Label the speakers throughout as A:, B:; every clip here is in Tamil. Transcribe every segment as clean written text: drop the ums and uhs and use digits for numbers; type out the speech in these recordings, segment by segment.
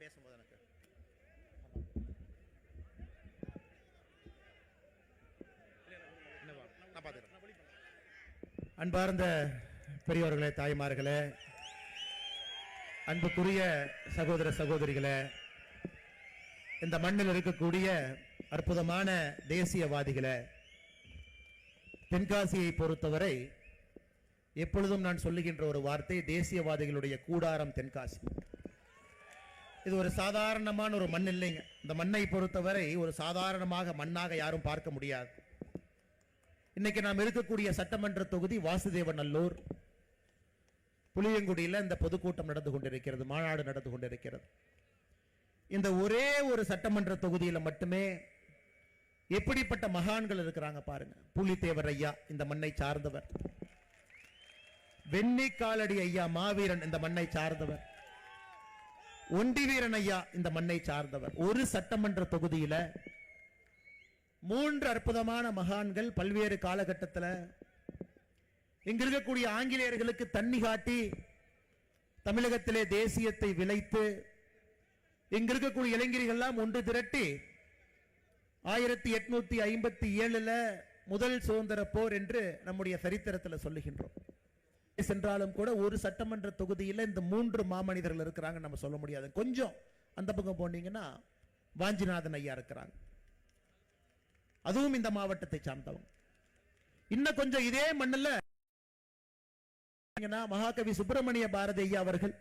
A: பேசும்போது எனக்கு நான் பார்த்துக்கிறேன்.
B: அன்பார்ந்த பெரியவர்களே, தாய்மார்களே, அன்புக்குரிய சகோதர சகோதரிகளே, இந்த மண்ணில் இருக்கக்கூடிய அற்புதமான தேசியவாதிகளே, தென்காசியை பொறுத்தவரை எப்பொழுதும் நான் சொல்லுகின்ற ஒரு வார்த்தை, தேசியவாதிகளுடைய கூடாரம் தென்காசி. இது ஒரு சாதாரணமான ஒரு மண் இல்லைங்க. இந்த மண்ணை பொறுத்தவரை ஒரு சாதாரணமாக மண்ணாக யாரும் பார்க்க முடியாது. இன்னைக்கு நாம் இருக்கக்கூடிய சட்டமன்ற தொகுதி வாசுதேவநல்லூர். புளியங்குடியில் இந்த பொதுக்கூட்டம் நடந்து கொண்டிருக்கிறது, மாநாடு நடந்து கொண்டிருக்கிறது. இந்த ஒரே ஒரு சட்டமன்ற தொகுதியில் மட்டுமே எப்படிப்பட்ட மகான்கள் இருக்கிறாங்க பாருங்க. புலித்தேவர் ஐயா இந்த மண்ணை சார்ந்தவர், வெண்ணி காலடி ஐயா மாவீரன் இந்த மண்ணை சார்ந்தவர், ஒண்டி வீரன் ஐயா இந்த மண்ணை சார்ந்தவர். ஒரு சட்டமன்ற தொகுதியில 3 அற்புதமான மகான்கள் பல்வேறு காலகட்டத்தில் இங்க இருக்கக்கூடிய ஆங்கிலேயர்களுக்கு தண்ணி காட்டி தமிழகத்திலே தேசியத்தை விளைத்து இங்க இருக்கக்கூடிய இளைஞர்கள்லாம் ஒன்று திரட்டி 1857 முதல் சுதந்திர போர் என்று நம்முடைய சரித்திரத்தில் சொல்லுகின்றோம். சென்றாலும் கூட ஒரு சட்டமன்ற தொகுதியில் இந்த 3 மாமனிதர்கள் இருக்கிறாங்க நம்ம சொல்ல முடியாது. கொஞ்சம் அந்த பக்கம் போனீங்கன்னா வாஞ்சிநாதன் ஐயா இருக்கிறாங்க, அதுவும் இந்த மாவட்டத்தை சார்ந்தவங்க. இன்னும் கொஞ்சம் இதே மண்ணில் மகாகவி சுப்பிரமணிய பாரதி ஐயா அவர்கள்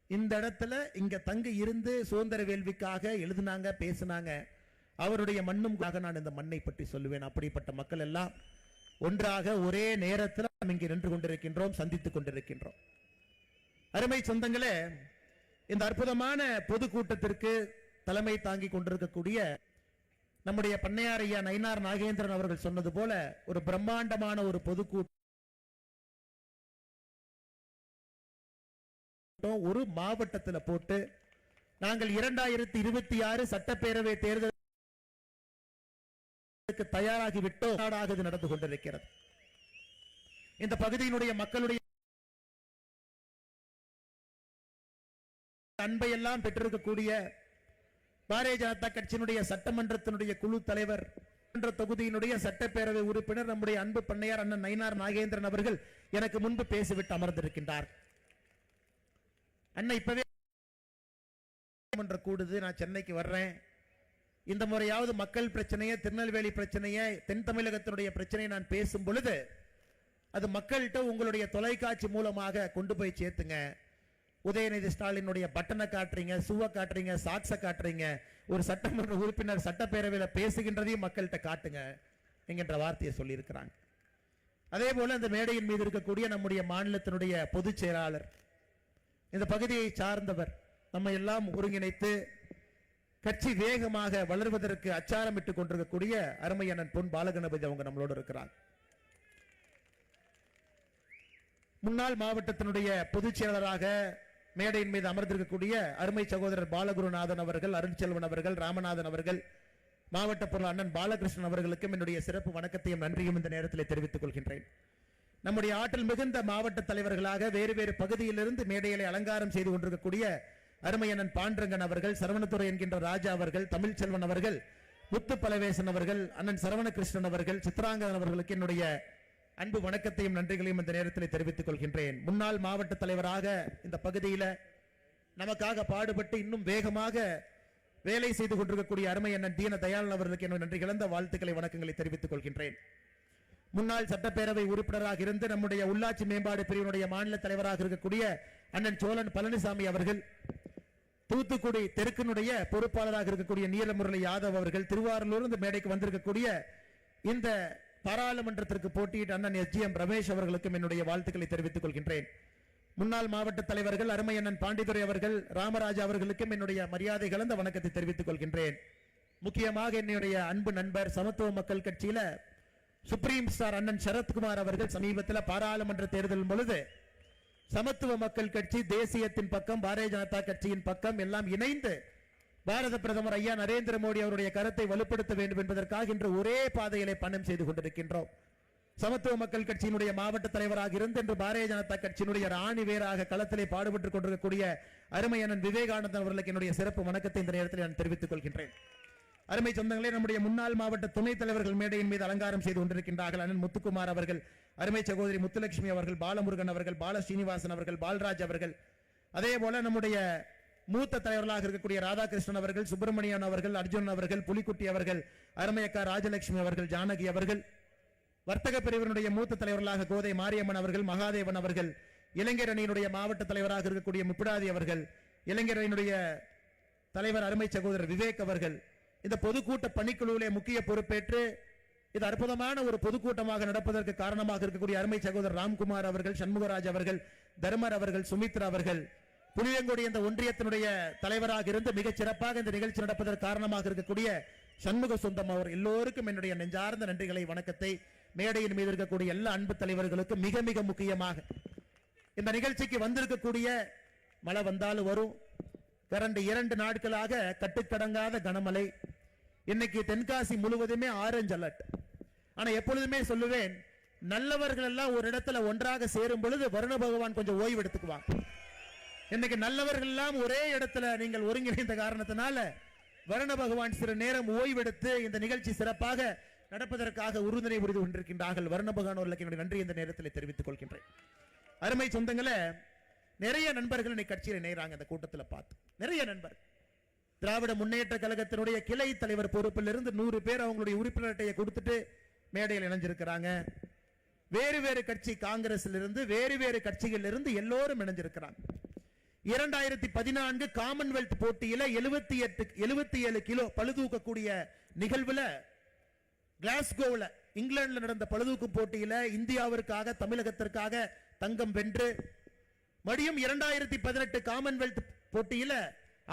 B: இந்த இடத்துல இங்க தங்கி இருந்து சுதந்திர வேள்விக்காக எழுதினாங்க, பேசினாங்க. அவருடைய மண்ணும் நான் இந்த மண்ணை பற்றி சொல்லுவேன். அப்படிப்பட்ட மக்கள் எல்லாம் ஒன்றாக ஒரே நேரத்தில் இங்கே நின்று கொண்டிருக்கின்றோம், சந்தித்துக் கொண்டிருக்கின்றோம். அருமை சொந்தங்களே, இந்த அற்புதமான பொதுக்கூட்டத்திற்கு தலைமை தாங்கி கொண்டிருக்கக்கூடிய நம்முடைய பண்ணையார் ஐயா நயினார் நாகேந்திரன் அவர்கள் சொன்னது போல ஒரு பிரம்மாண்டமான ஒரு பொதுக்கூட்டம் ஒரு மாவட்டத்தில் போட்டு நாங்கள் 2026 சட்டப்பேரவை தேர்தலுக்கு தயாராகிவிட்டோம். நாடாக நடந்து கொண்டிருக்கிறது. இந்த பகுதியினுடைய மக்களுடைய அன்பை எல்லாம் பெற்றிருக்கக்கூடிய பாரதிய ஜனதா கட்சியினுடைய சட்டமன்றத்தினுடைய குழு தலைவர், தொகுதியினுடைய சட்டப்பேரவை உறுப்பினர் நம்முடைய அன்பு பண்ணையார் அண்ணன் நயினார் நாகேந்திரன் அவர்கள் எனக்கு முன்பு பேசிவிட்டு அமர்ந்திருக்கின்றார். அண்ணன் இப்பவே கூடுது, நான் சென்னைக்கு வர்றேன், இந்த முறையாவது மக்கள் பிரச்சனையை, திருநெல்வேலி பிரச்சனையை, தென் தமிழகத்தினுடைய பிரச்சனையை நான் பேசும் பொழுது அது மக்கள்கிட்ட உங்களுடைய தொலைக்காட்சி மூலமாக கொண்டு போய் சேர்த்துங்க. உதயநிதி ஸ்டாலினுடைய பட்டனை காட்டுறீங்க, சுவ காட்டுறீங்க, சாக்ஸ காட்டுறீங்க, ஒரு சட்டமன்ற உறுப்பினர் சட்டப்பேரவையில் பேசுகின்றதையும் மக்கள்கிட்ட காட்டுங்க என்கின்ற வார்த்தையை சொல்லி இருக்கிறாங்க. அதே போல இந்த மேடையின் மீது இருக்கக்கூடிய நம்முடைய மாநிலத்தினுடைய பொதுச் செயலாளர், இந்த பகுதியை சார்ந்தவர், நம்ம எல்லாம் ஒருங்கிணைத்து கட்சி வேகமாக வளர்வதற்கு அச்சாரமிட்டுக் கொண்டிருக்கக்கூடிய அருமை அண்ணன் பொன் பாலகணபதி அவங்க நம்மளோடு இருக்கிறார். முன்னாள் மாவட்டத்தினுடைய பொதுச் செயலாளராக மேடையின் மீது அமர்ந்திருக்கக்கூடிய அருமை சகோதரர் பாலகுருநாதன் அவர்கள், அருண்செல்வன் அவர்கள், ராமநாதன் அவர்கள், மாவட்ட பொருள் அண்ணன் பாலகிருஷ்ணன் அவர்களுக்கும் என்னுடைய சிறப்பு வணக்கத்தையும் நன்றியும் இந்த நேரத்தில் தெரிவித்துக் கொள்கின்றேன். நம்முடைய ஆற்றல் மிகுந்த மாவட்ட தலைவர்களாக வேறு வேறு பகுதியிலிருந்து மேடைகளை அலங்காரம் செய்து கொண்டிருக்கக்கூடிய அருமை அண்ணன் பாண்டரங்கன் அவர்கள், சரவணத்துறை என்கின்ற ராஜா அவர்கள், தமிழ்ச்செல்வன் அவர்கள், முத்து பலவேசன் அவர்கள், அண்ணன் சரவண கிருஷ்ணன் அவர்கள், சித்ராங்கன் அவர்களுக்கு என்னுடைய அன்பு வணக்கத்தையும் நன்றிகளையும் இந்த நேரத்தில் தெரிவித்துக் கொள்கின்றேன். முன்னாள் மாவட்ட தலைவராக இந்த பகுதியில் நமக்காக பாடுபட்டு இன்னும் வேகமாக வேலை செய்து கொண்டிருக்கக்கூடிய அருமை அண்ணன் தீன தயாளன் அவர்களுக்கு என்னுடைய நன்றி கலந்த வாழ்த்துக்களை, வணக்கங்களை தெரிவித்துக் கொள்கின்றேன். முன்னாள் சட்டப்பேரவை உறுப்பினராக இருந்து நம்முடைய உள்ளாட்சி மேம்பாடு பிரிவினுடைய மாநில தலைவராக இருக்கக்கூடிய அண்ணன் சோழன் பழனிசாமி அவர்கள், தூத்துக்குடி தெற்கினுடைய பொறுப்பாளராக இருக்கக்கூடிய நீலமுரளி யாதவ் அவர்கள், திருவாரூர் இந்த மேடைக்கு வந்திருக்கக்கூடிய இந்த பாராளுமன்றத்திற்கு போட்டியிட்ட அண்ணன் எஸ்ஜிஎம் ரமேஷ் அவர்களுக்கும் என்னுடைய வாழ்த்துக்களை தெரிவித்துக் கொள்கின்றேன். முன்னாள் மாவட்ட தலைவர்கள் அருமை அண்ணன் பாண்டித்துரை அவர்கள், ராமராஜா அவர்களுக்கும் என்னுடைய மரியாதை கலந்த வணக்கத்தை தெரிவித்துக் கொள்கின்றேன். முக்கியமாக என்னுடைய அன்பு நண்பர் சமத்துவ மக்கள் கட்சியில சுப்ரீம் ஸ்டார் அண்ணன் சரத்குமார் அவர்கள் சமீபத்தில் பாராளுமன்ற தேர்தல் பொழுது சமத்துவ மக்கள் கட்சி தேசியத்தின் பக்கம், பாரதிய ஜனதா கட்சியின் பக்கம் எல்லாம் இணைந்து பாரத பிரதமர் ஐயா நரேந்திர மோடி அவருடைய கருத்தை வலுப்படுத்த வேண்டும் என்பதற்காக இன்று ஒரே பாதையிலே பயணம் செய்து கொண்டிருக்கின்றோம். சமத்துவ மக்கள் கட்சியினுடைய மாவட்ட தலைவராக இருந்து இன்று பாரதிய ஜனதா கட்சியினுடைய ராணி வேராக களத்திலே பாடுபட்டுக் கொண்டிருக்கக்கூடிய அருமை அண்ணன் விவேகானந்தன் அவர்களுக்கு என்னுடைய சிறப்பு வணக்கத்தை இந்த நேரத்தில் நான் தெரிவித்துக் கொள்கின்றேன். அருமை சொந்தங்களே, நம்முடைய முன்னாள் மாவட்ட துணைத் தலைவர்கள் மேடையின் மீது அலங்காரம் செய்து கொண்டிருக்கின்றார்கள். அண்ணன் முத்துக்குமார் அவர்கள், அருமை சகோதரி முத்துலட்சுமி அவர்கள், பாலமுருகன் அவர்கள், பால ஸ்ரீனிவாசன் அவர்கள், பால்ராஜ் அவர்கள், அதே போல நம்முடைய மூத்த தலைவர்களாக இருக்கக்கூடிய ராதாகிருஷ்ணன் அவர்கள், சுப்பிரமணியன் அவர்கள், அர்ஜுன் அவர்கள், புலிக்குட்டி அவர்கள், அருமையக்கா ராஜலட்சுமி அவர்கள், ஜானகி அவர்கள், வர்த்தக பிரிவினுடைய மூத்த தலைவர்களாக கோதை மாரியம்மன் அவர்கள், மகாதேவன் அவர்கள், இளைஞர் அணியினுடைய மாவட்ட தலைவராக இருக்கக்கூடிய முப்பிடாதி அவர்கள், இளைஞர் அணியினுடைய தலைவர் அருமை சகோதரர் விவேக் அவர்கள், இந்த பொதுக்கூட்ட பணிக்குழுவிலே முக்கிய பொறுப்பேற்று இது அற்புதமான ஒரு பொதுக்கூட்டமாக நடப்பதற்கு காரணமாக இருக்கக்கூடிய அருமை சகோதரர் ராம்குமார் அவர்கள், சண்முகராஜ் அவர்கள், தர்மர் அவர்கள், சுமித்ரா அவர்கள், புளியங்குடி இந்த ஒன்றியத்தினுடைய தலைவராக இருந்து மிகச் சிறப்பாக இந்த நிகழ்ச்சி நடப்பதற்கு காரணமாக இருக்கக்கூடிய சண்முக சொந்தம் அவர் எல்லோருக்கும் என்னுடைய நெஞ்சார்ந்த நன்றிகளை வணக்கத்தை மேடையின் மீது இருக்கக்கூடிய எல்லா அன்பு தலைவர்களுக்கு மிக மிக முக்கியமாக இந்த நிகழ்ச்சிக்கு வந்திருக்கக்கூடிய மழை வந்தாலும் வரும், கடந்த 2 நாட்களாக கட்டுக்கடங்காத கனமழை, இன்னைக்கு தென்காசி முழுவதுமே ஆரஞ்சு அலர்ட். ஆனா எப்பொழுதுமே சொல்லுவேன், நல்லவர்கள் எல்லாம் ஒரு இடத்துல ஒன்றாக சேரும் பொழுது வருண பகவான் கொஞ்சம் ஓய்வு எடுத்துக்குவான். இன்னைக்கு நல்லவர்கள் எல்லாம் ஒரே இடத்துல நீங்கள் ஒருங்கிணைந்த காரணத்தினால வருண பகவான் சிறு நேரம் ஓய்வெடுத்து இந்த நிகழ்ச்சி சிறப்பாக நடப்பதற்காக உறுதுணை புரிந்து கொண்டிருக்கின்றார்கள். வருண பகவான் அவர்களுக்கு என்னுடைய நன்றி இந்த நேரத்தில் தெரிவித்துக் கொள்கின்றேன். அருமை சொந்தங்களே, நிறைய நண்பர்கள் இன்னைக்கு கட்சியில் இணைகிறாங்க. இந்த கூட்டத்தில் பார்த்து நிறைய நண்பர் திராவிட முன்னேற்ற கழகத்தினுடைய கிளை தலைவர் பொறுப்பில் இருந்து 100 பேர் அவங்களுடைய உறுப்பினர் அட்டையை கொடுத்துட்டு மேடையில் இணைஞ்சிருக்கிறாங்க. வேறு வேறு கட்சி, காங்கிரஸில் இருந்து வேறு வேறு கட்சிகள் இருந்து எல்லோரும் இணைஞ்சிருக்கிறாங்க. 2014 காமன்வெல்த் போட்டியில 77 கிலோ பளுதூக்கக்கூடிய நிகழ்வுல கிளாஸ்கோவில் இங்கிலாந்துல நடந்த பளுதூக்கும் போட்டியில இந்தியாவிற்காக தமிழகத்திற்காக தங்கம் வென்று, மறுபடியும் 2018 காமன்வெல்த் போட்டியில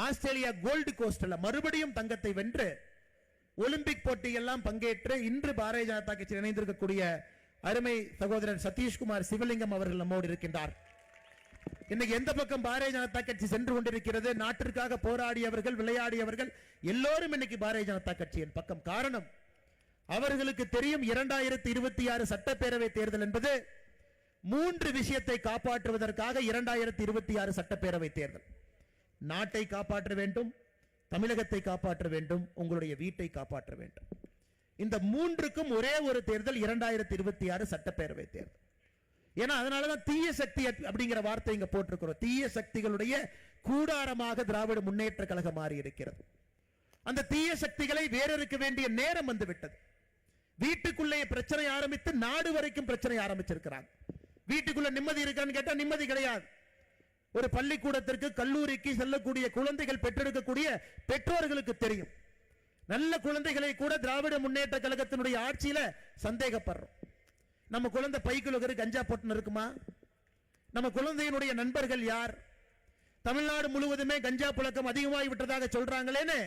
B: ஆஸ்திரேலியா கோல்டு கோஸ்ட்ல மறுபடியும் தங்கத்தை வென்று ஒலிம்பிக் போட்டியெல்லாம் பங்கேற்று இன்று பாரதிய ஜனதா கட்சியில் இணைந்திருக்கக்கூடிய அருமை சகோதரர் சதீஷ்குமார் சிவலிங்கம் அவர்கள் நம்மோடு இருக்கின்றார். இன்னைக்கு எந்த பக்கம் பாரதிய ஜனதா கட்சி சென்று கொண்டிருக்கிறது, நாட்டிற்காக போராடியவர்கள், விளையாடியவர்கள் எல்லோரும் இன்னைக்கு பாரதிய ஜனதா கட்சியின் பக்கம். காரணம், அவர்களுக்கு தெரியும் 2026 சட்டப்பேரவை தேர்தல் என்பது 3 விஷயத்தை காப்பாற்றுவதற்காக 2026 சட்டப்பேரவை தேர்தல். நாட்டை காப்பாற்ற வேண்டும், தமிழகத்தை காப்பாற்ற வேண்டும், உங்களுடைய வீட்டை காப்பாற்ற வேண்டும். இந்த 3க்கும் ஒரே ஒரு தேர்தல் 2026 சட்டப்பேரவை தேர்தல். ஏன்னா அதனாலதான் தீய சக்தி அப்படிங்கிற வார்த்தை இங்க போட்டிருக்கிறோம். தீய சக்திகளுடைய கூடாரமாக திராவிட முன்னேற்ற கழகம் மாறி இருக்கிறது. அந்த தீய சக்திகளை வேறறுக்க வேண்டிய நேரம் வந்து விட்டது. வீட்டுக்குள்ளே பிரச்சனை ஆரம்பித்து நாடு வரைக்கும் பிரச்சனை ஆரம்பிச்சிருக்கிறாங்க. வீட்டுக்குள்ள நிம்மதி இருக்கான்னு கேட்டா நிம்மதி கிடையாது. ஒரு பள்ளிக்கூடத்திற்கு, கல்லூரிக்கு செல்லக்கூடிய குழந்தைகள் பெற்றெடுக்கக்கூடிய பெற்றோர்களுக்கு தெரியும். நல்ல குழந்தைகளை கூட திராவிட முன்னேற்ற கழகத்தினுடைய ஆட்சியில சந்தேகப்படுறோம். நம்ம குழந்தை பைக்குள்ள கஞ்சா போட்டு இருக்குமா? நம்ம குழந்தையினுடைய நண்பர்கள் யார்? தமிழ்நாடு முழுவதுமே கஞ்சா புழக்கம் அதிகமாகி விட்டதாக சொல்றாங்களேன்னு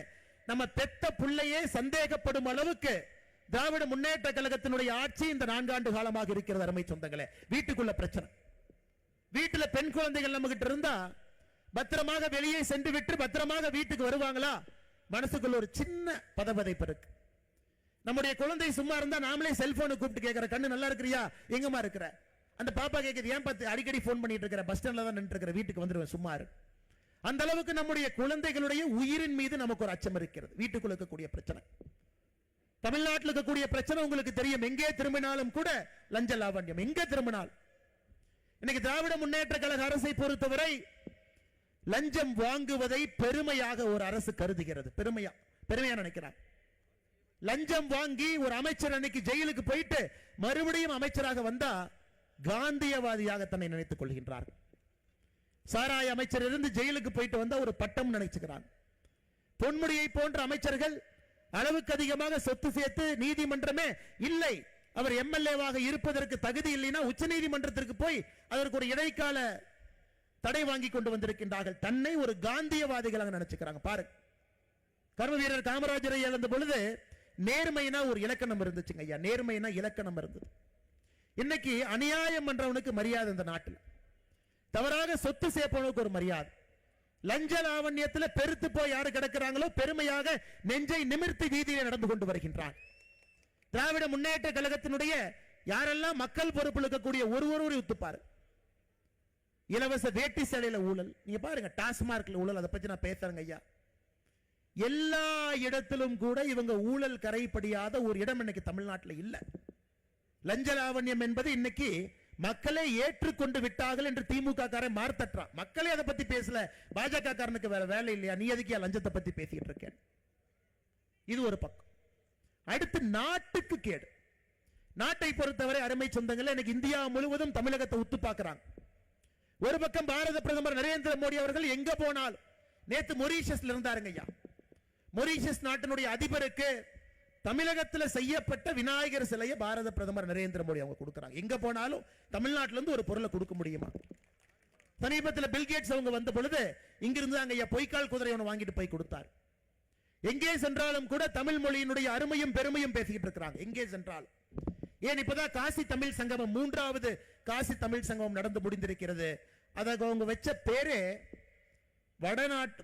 B: நம்ம பெத்த பிள்ளையே சந்தேகப்படும் அளவுக்கு திராவிட முன்னேற்ற கழகத்தினுடைய ஆட்சி இந்த 4 ஆண்டு காலமாக இருக்கிறது. அருமை சொந்தங்களே, வீட்டுக்குள்ள பிரச்சனை. வீட்டுல பெண் குழந்தைகள் நம்ம கிட்ட இருந்தா பத்திரமாக வெளியே சென்று விட்டு பத்திரமாக வீட்டுக்கு வருவாங்களா? மனசுக்குள்ள ஒரு சின்ன பதபதைப்பு இருக்கு. நம்முடைய குழந்தை சும்மா இருந்தா நாமளே செல்போனை கூப்பிட்டு கேட்கிற, கண்ணு நல்லா இருக்கிறியா, எங்கம்மா இருக்கிற? அந்த பாப்பா கேட்குது, ஏன் பார்த்து அடிக்கடி போன் பண்ணிட்டு இருக்கிற, பஸ் ஸ்டாண்ட்ல தான் நின்று இருக்கிற, வீட்டுக்கு வந்துருவேன் சும்மா இரு. அந்த அளவுக்கு நம்முடைய குழந்தைகளுடைய உயிரின் மீது நமக்கு ஒரு அச்சம் இருக்கிறது. வீட்டுக்குள்ள இருக்கக்கூடிய பிரச்சனை, தமிழ்நாட்டில் இருக்கக்கூடிய பிரச்சனை உங்களுக்கு தெரியும். எங்கே திரும்பினாலும் கூட லஞ்ச லாவண்யம், எங்கே திரும்பினாலும். இன்னைக்கு திராவிட முன்னேற்ற கழக அரசை பொறுத்தவரை லஞ்சம் வாங்குவதை பெருமையாக ஒரு அரசு கருதுகிறது. பெருமையா நினைக்கிறார். லஞ்சம் வாங்கி ஒரு அமைச்சர் அன்னைக்கு ஜெயிலுக்கு போயிட்டு மறுபடியும் அமைச்சராக வந்தா காந்தியவாதியாக தன்னை நினைத்துக் கொள்கின்றார். சாராய அமைச்சர் இருந்து ஜெயிலுக்கு போயிட்டு வந்தா ஒரு பட்டம் நினைச்சுக்கிறாங்க. பொன்முடியை போன்ற அமைச்சர்கள் அளவுக்கு அதிகமாக சொத்து சேர்த்து நீதிமன்றமே இல்லை, அவர் எம்எல்ஏவாக இருப்பதற்கு தகுதி இல்லைன்னா உச்ச நீதிமன்றத்திற்கு போய் அதற்கு ஒரு இடைக்கால தடை வாங்கி கொண்டு வந்திருக்கின்றார்கள். தன்னை ஒரு காந்தியவாதிகளாக நினைச்சுக்கிறாங்க. பாருங்க, கர்ம வீரர் காமராஜரை இழந்த பொழுது நேர்மைனா ஒரு இலக்கணம் இருந்துச்சுங்க ஐயா. நேர்மைனா இலக்கணம் இருந்தது. இன்னைக்கு அநியாயம் பண்றவனுக்கு மரியாதை இந்த நாட்டில், தவறாக சொத்து சேர்ப்பவனுக்கு ஒரு மரியாதை. லஞ்ச லாவண்யத்தில் பெருத்து போய் யாரு கிடக்கிறாங்களோ பெருமையாக நெஞ்சை நிமிர்த்தி வீதியில் நடந்து கொண்டு வருகின்றான். திராவிட முன்னேற்ற கழகத்தினுடைய யாரெல்லாம் மக்கள் பொறுப்பில் இருக்கக்கூடிய ஒருவரும் ஒத்துப்பாரு. இலவச வேட்டி சேலையில ஊழல், நீங்க பாருங்க. டாஸ்மார்க்ல ஊழல், அதை பத்தி நான் பேசுறேங்க ஐயா. எல்லா இடத்திலும் கூட இவங்க ஊழல் கரைப்படியாத ஒரு இடம் இன்னைக்கு தமிழ்நாட்டில் இல்ல. லஞ்ச லாவண்யம் என்பது இன்னைக்கு மக்களை ஏற்றுக்கொண்டு விட்டார்கள் என்று திமுக காரன் மார்த்தட்டான். மக்களே அதை பத்தி பேசல. பாஜக காரனுக்கு வேற வேலை இல்லையா? நீ எதுக்கு லஞ்சத்தை பத்தி பேசிட்டு இருக்கேன்? இது ஒரு பக்கம். அடுத்து நாட்டுக்கு கேடு. நாட்டை பொறுத்தவரை அருமை சொந்தங்களே, இன்னைக்கு இந்தியா முழுவதும் தமிழகத்தை உத்து பார்க்கிறாங்க. ஒரு பக்கம் பாரத பிரதமர் நரேந்திர மோடி அவர்கள் எங்க போனாலும், நேத்து மொரீஷியஸ்ல இருந்தாருங்க ஐயா. மொரீஷியஸ் நாட்டினுடைய அதிபருக்கு தமிழகத்தில் செய்யப்பட்ட விநாயகர் சிலையை பாரத பிரதமர் நரேந்திர மோடி அவங்க கொடுக்கிறாங்க. எங்க போனாலும் தமிழ்நாட்டில இருந்து ஒரு பொருளை கொடுக்க முடியுமா? சமீபத்தில் பில்கேட்ஸ் அவங்க வந்த பொழுது இங்கிருந்து அங்க ஐயா பொய்க்கால் குதிரை ஒன்று வாங்கிட்டு போய் கொடுத்தார். எங்கே சென்றாலும் கூட தமிழ் மொழியினுடைய அருமையும் பெருமையும் பேசிக்கிட்டு இருக்கிறாங்க. எங்கே சென்றாலும். ஏன் இப்பதான் காசி தமிழ் சங்கமம், 3வது காசி தமிழ் சங்கமம் நடந்து முடிந்திருக்கிறது. அதற்கு அவங்க வச்ச பேரே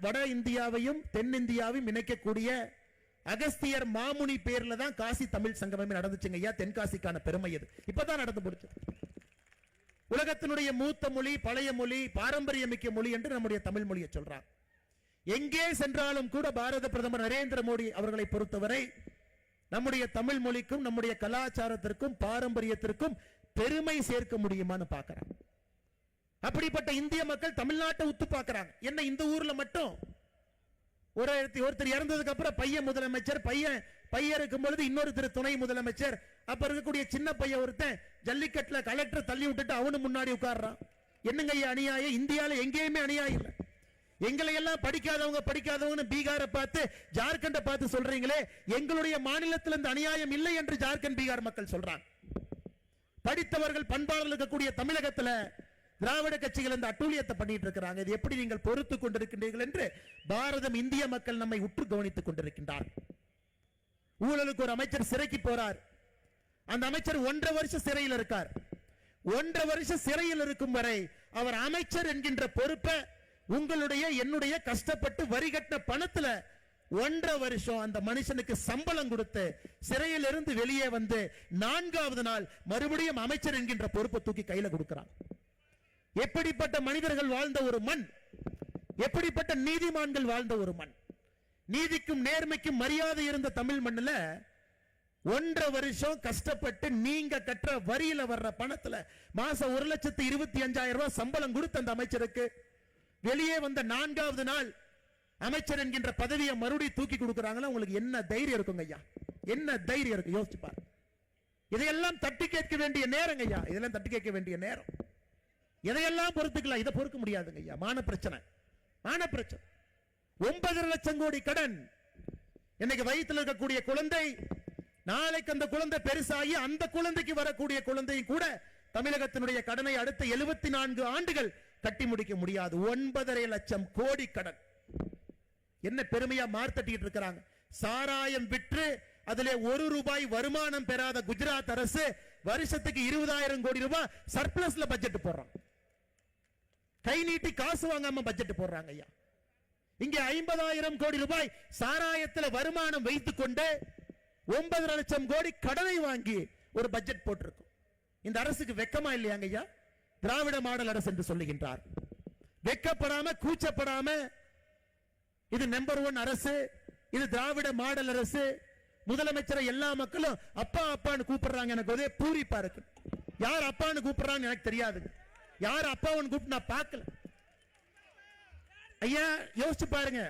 B: வட இந்தியாவையும் தென்னிந்தியாவையும் இணைக்கக்கூடிய அகஸ்தியர் மாமுனி பேர்ல தான் காசி தமிழ் சங்கமமே நடந்துச்சுங்க ஐயா. தென்காசிக்கான பெருமை இது இப்பதான் நடந்து முடிச்சு. உலகத்தினுடைய மூத்த மொழி, பழைய மொழி, பாரம்பரியமிக்க மொழி என்று நம்முடைய தமிழ் மொழியை சொல்றாங்க. எங்கே சென்றாலும் கூட பாரத பிரதமர் நரேந்திர மோடி அவர்களை பொறுத்தவரை நம்முடைய தமிழ் மொழிக்கும் நம்முடைய கலாச்சாரத்திற்கும் பாரம்பரியத்திற்கும் பெருமை சேர்க்க முடியுமான்னு பார்க்கிறாங்க. அப்படிப்பட்ட இந்திய மக்கள் தமிழ்நாட்டை உத்து பார்க்கிறாங்க. என்ன இந்த ஊர்ல மட்டும் ஒருத்தர் இறந்ததுக்கு அப்புறம் பையன் முதலமைச்சர், பையன் இருக்கும் பொழுது இன்னொருத்தர் துணை முதலமைச்சர், அப்ப இருக்கக்கூடிய சின்ன பையன் ஒருத்தன் ஜல்லிக்கட்டுல கலெக்டர் தள்ளி விட்டுட்டு அவனு முன்னாடி உட்கார்றான். என்னங்க ஐயா அநியாயம்? இந்தியால எங்கேயுமே அநியாயம் இல்லை. எங்களை எல்லாம் படிக்காதவங்க பீகாரை பார்த்து ஜார்க்கண்டை பார்த்து சொல்றீங்களே, எங்களுடைய மாநிலத்தில் இந்த அநியாயம் இல்லை என்று ஜார்க்கண்ட் பீகார் மக்கள் சொல்றாங்க. படித்தவர்கள் பண்பாளர்கள் இருக்கக்கூடிய தமிழகத்தில் திராவிட கட்சிகள் இந்த அட்டூழியத்தை பண்ணிட்டு இருக்கிறாங்க. இது எப்படி நீங்கள் பொறுத்து கொண்டிருக்கின்றீர்கள் என்று பாரதம், இந்திய மக்கள் நம்மை உற்று கவனித்துக் கொண்டிருக்கின்றார். ஊழலுக்கு ஒரு அமைச்சர் சிறைக்கு போறார். அந்த அமைச்சர் 1.5 வருஷம் சிறையில் இருக்கார். 1.5 வருஷம் சிறையில் இருக்கும் வரை அவர் அமைச்சர் என்கின்ற பொறுப்பை உங்களுடைய என்னுடைய கஷ்டப்பட்டு வரி கட்டின பணத்துல 1.5 வருஷம் அந்த மனுஷனுக்கு சம்பளம் கொடுத்து சிறையில் இருந்து வெளியே வந்து 4வது நாள் மறுபடியும் அமைச்சர் என்கின்ற பொறுப்பை தூக்கி கையில கொடுக்கிறான். எப்படிப்பட்ட மனிதர்கள் வாழ்ந்த ஒரு மண், எப்படிப்பட்ட நீதிமான்கள் வாழ்ந்த ஒரு மண், நீதிக்கும் நேர்மைக்கும் மரியாதை இருந்த தமிழ் மண்ணில் 1.5 வருஷம் கஷ்டப்பட்டு நீங்க கற்ற வரியில வர்ற பணத்துல மாசம் 1,25,000 ரூபாய் சம்பளம் கொடுத்த அந்த அமைச்சருக்கு வெளியே வந்த 4வது நாள் அமைச்சர் என்கின்ற பதவியை மறுபடியும் தூக்கி கொடுக்கிறாங்களா? உங்களுக்கு என்ன தைரியம் இருக்குங்க ஐயா? என்ன தைரியம் இருக்கு? யோசிச்சு பாரு. இதையெல்லாம் தட்டி கேட்க வேண்டிய நேரம் ஐயா. இதெல்லாம் தட்டி கேட்க வேண்டிய நேரம். எதையெல்லாம் பொறுத்துக்கலாம், இதை பொறுக்க முடியாதுங்க ஐயா. மான பிரச்சனை. 9.5 லட்சம் கோடி கடன். இன்னைக்கு வயிற்றில் இருக்கக்கூடிய குழந்தை, நாளைக்கு அந்த குழந்தை பெருசாகி அந்த குழந்தைக்கு வரக்கூடிய குழந்தையும் கூட தமிழகத்தினுடைய கடனை அடுத்த 74 ஆண்டுகள் கட்டி முடிக்க முடியாது. 9.5 லட்சம் கோடி கடன். என்ன பெருமையா மார்த்தட்டிட்டு இருக்கிறாங்க. சாராயம் விற்று அதிலே 1 ரூபாய் வருமானம் பெறாத குஜராத் அரசு வருஷத்துக்கு 20,000 கோடி ரூபாய் சர்ப்ளஸ்ல பட்ஜெட் போடுறாங்க. கை நீட்டி காசு வாங்காம பட்ஜெட் போடுறாங்க ஐயா. இங்க 50,000 கோடி ரூபாய் சாராயத்தில் வருமானம் வைத்துக் கொண்டு 9.5 லட்சம் கோடி கடனை வாங்கி ஒரு பட்ஜெட் போட்டிருக்கும். இந்த அரசுக்கு வெக்கமா இல்லையாங்க ஐயா? திராவிட மாடல் அரசு என்று சொல்லுகின்றார். வெக்கப்படாம கூச்சப்படாம இது நம்பர் 1 அரசு, இது திராவிட மாடல் அரசு. முதலமைச்சரை எல்லா மக்களும் அப்பா அப்பான்னு கூப்பிடுறாங்க. எனக்கு ஒரே பூரிப்பா இருக்கு. யார் அப்பான்னு கூப்பிடுறாங்க எனக்கு தெரியாது. யார் அப்பான்னு கூப்பிட்டு நான் பார்க்கல ஐயா. யோசிச்சு பாருங்க.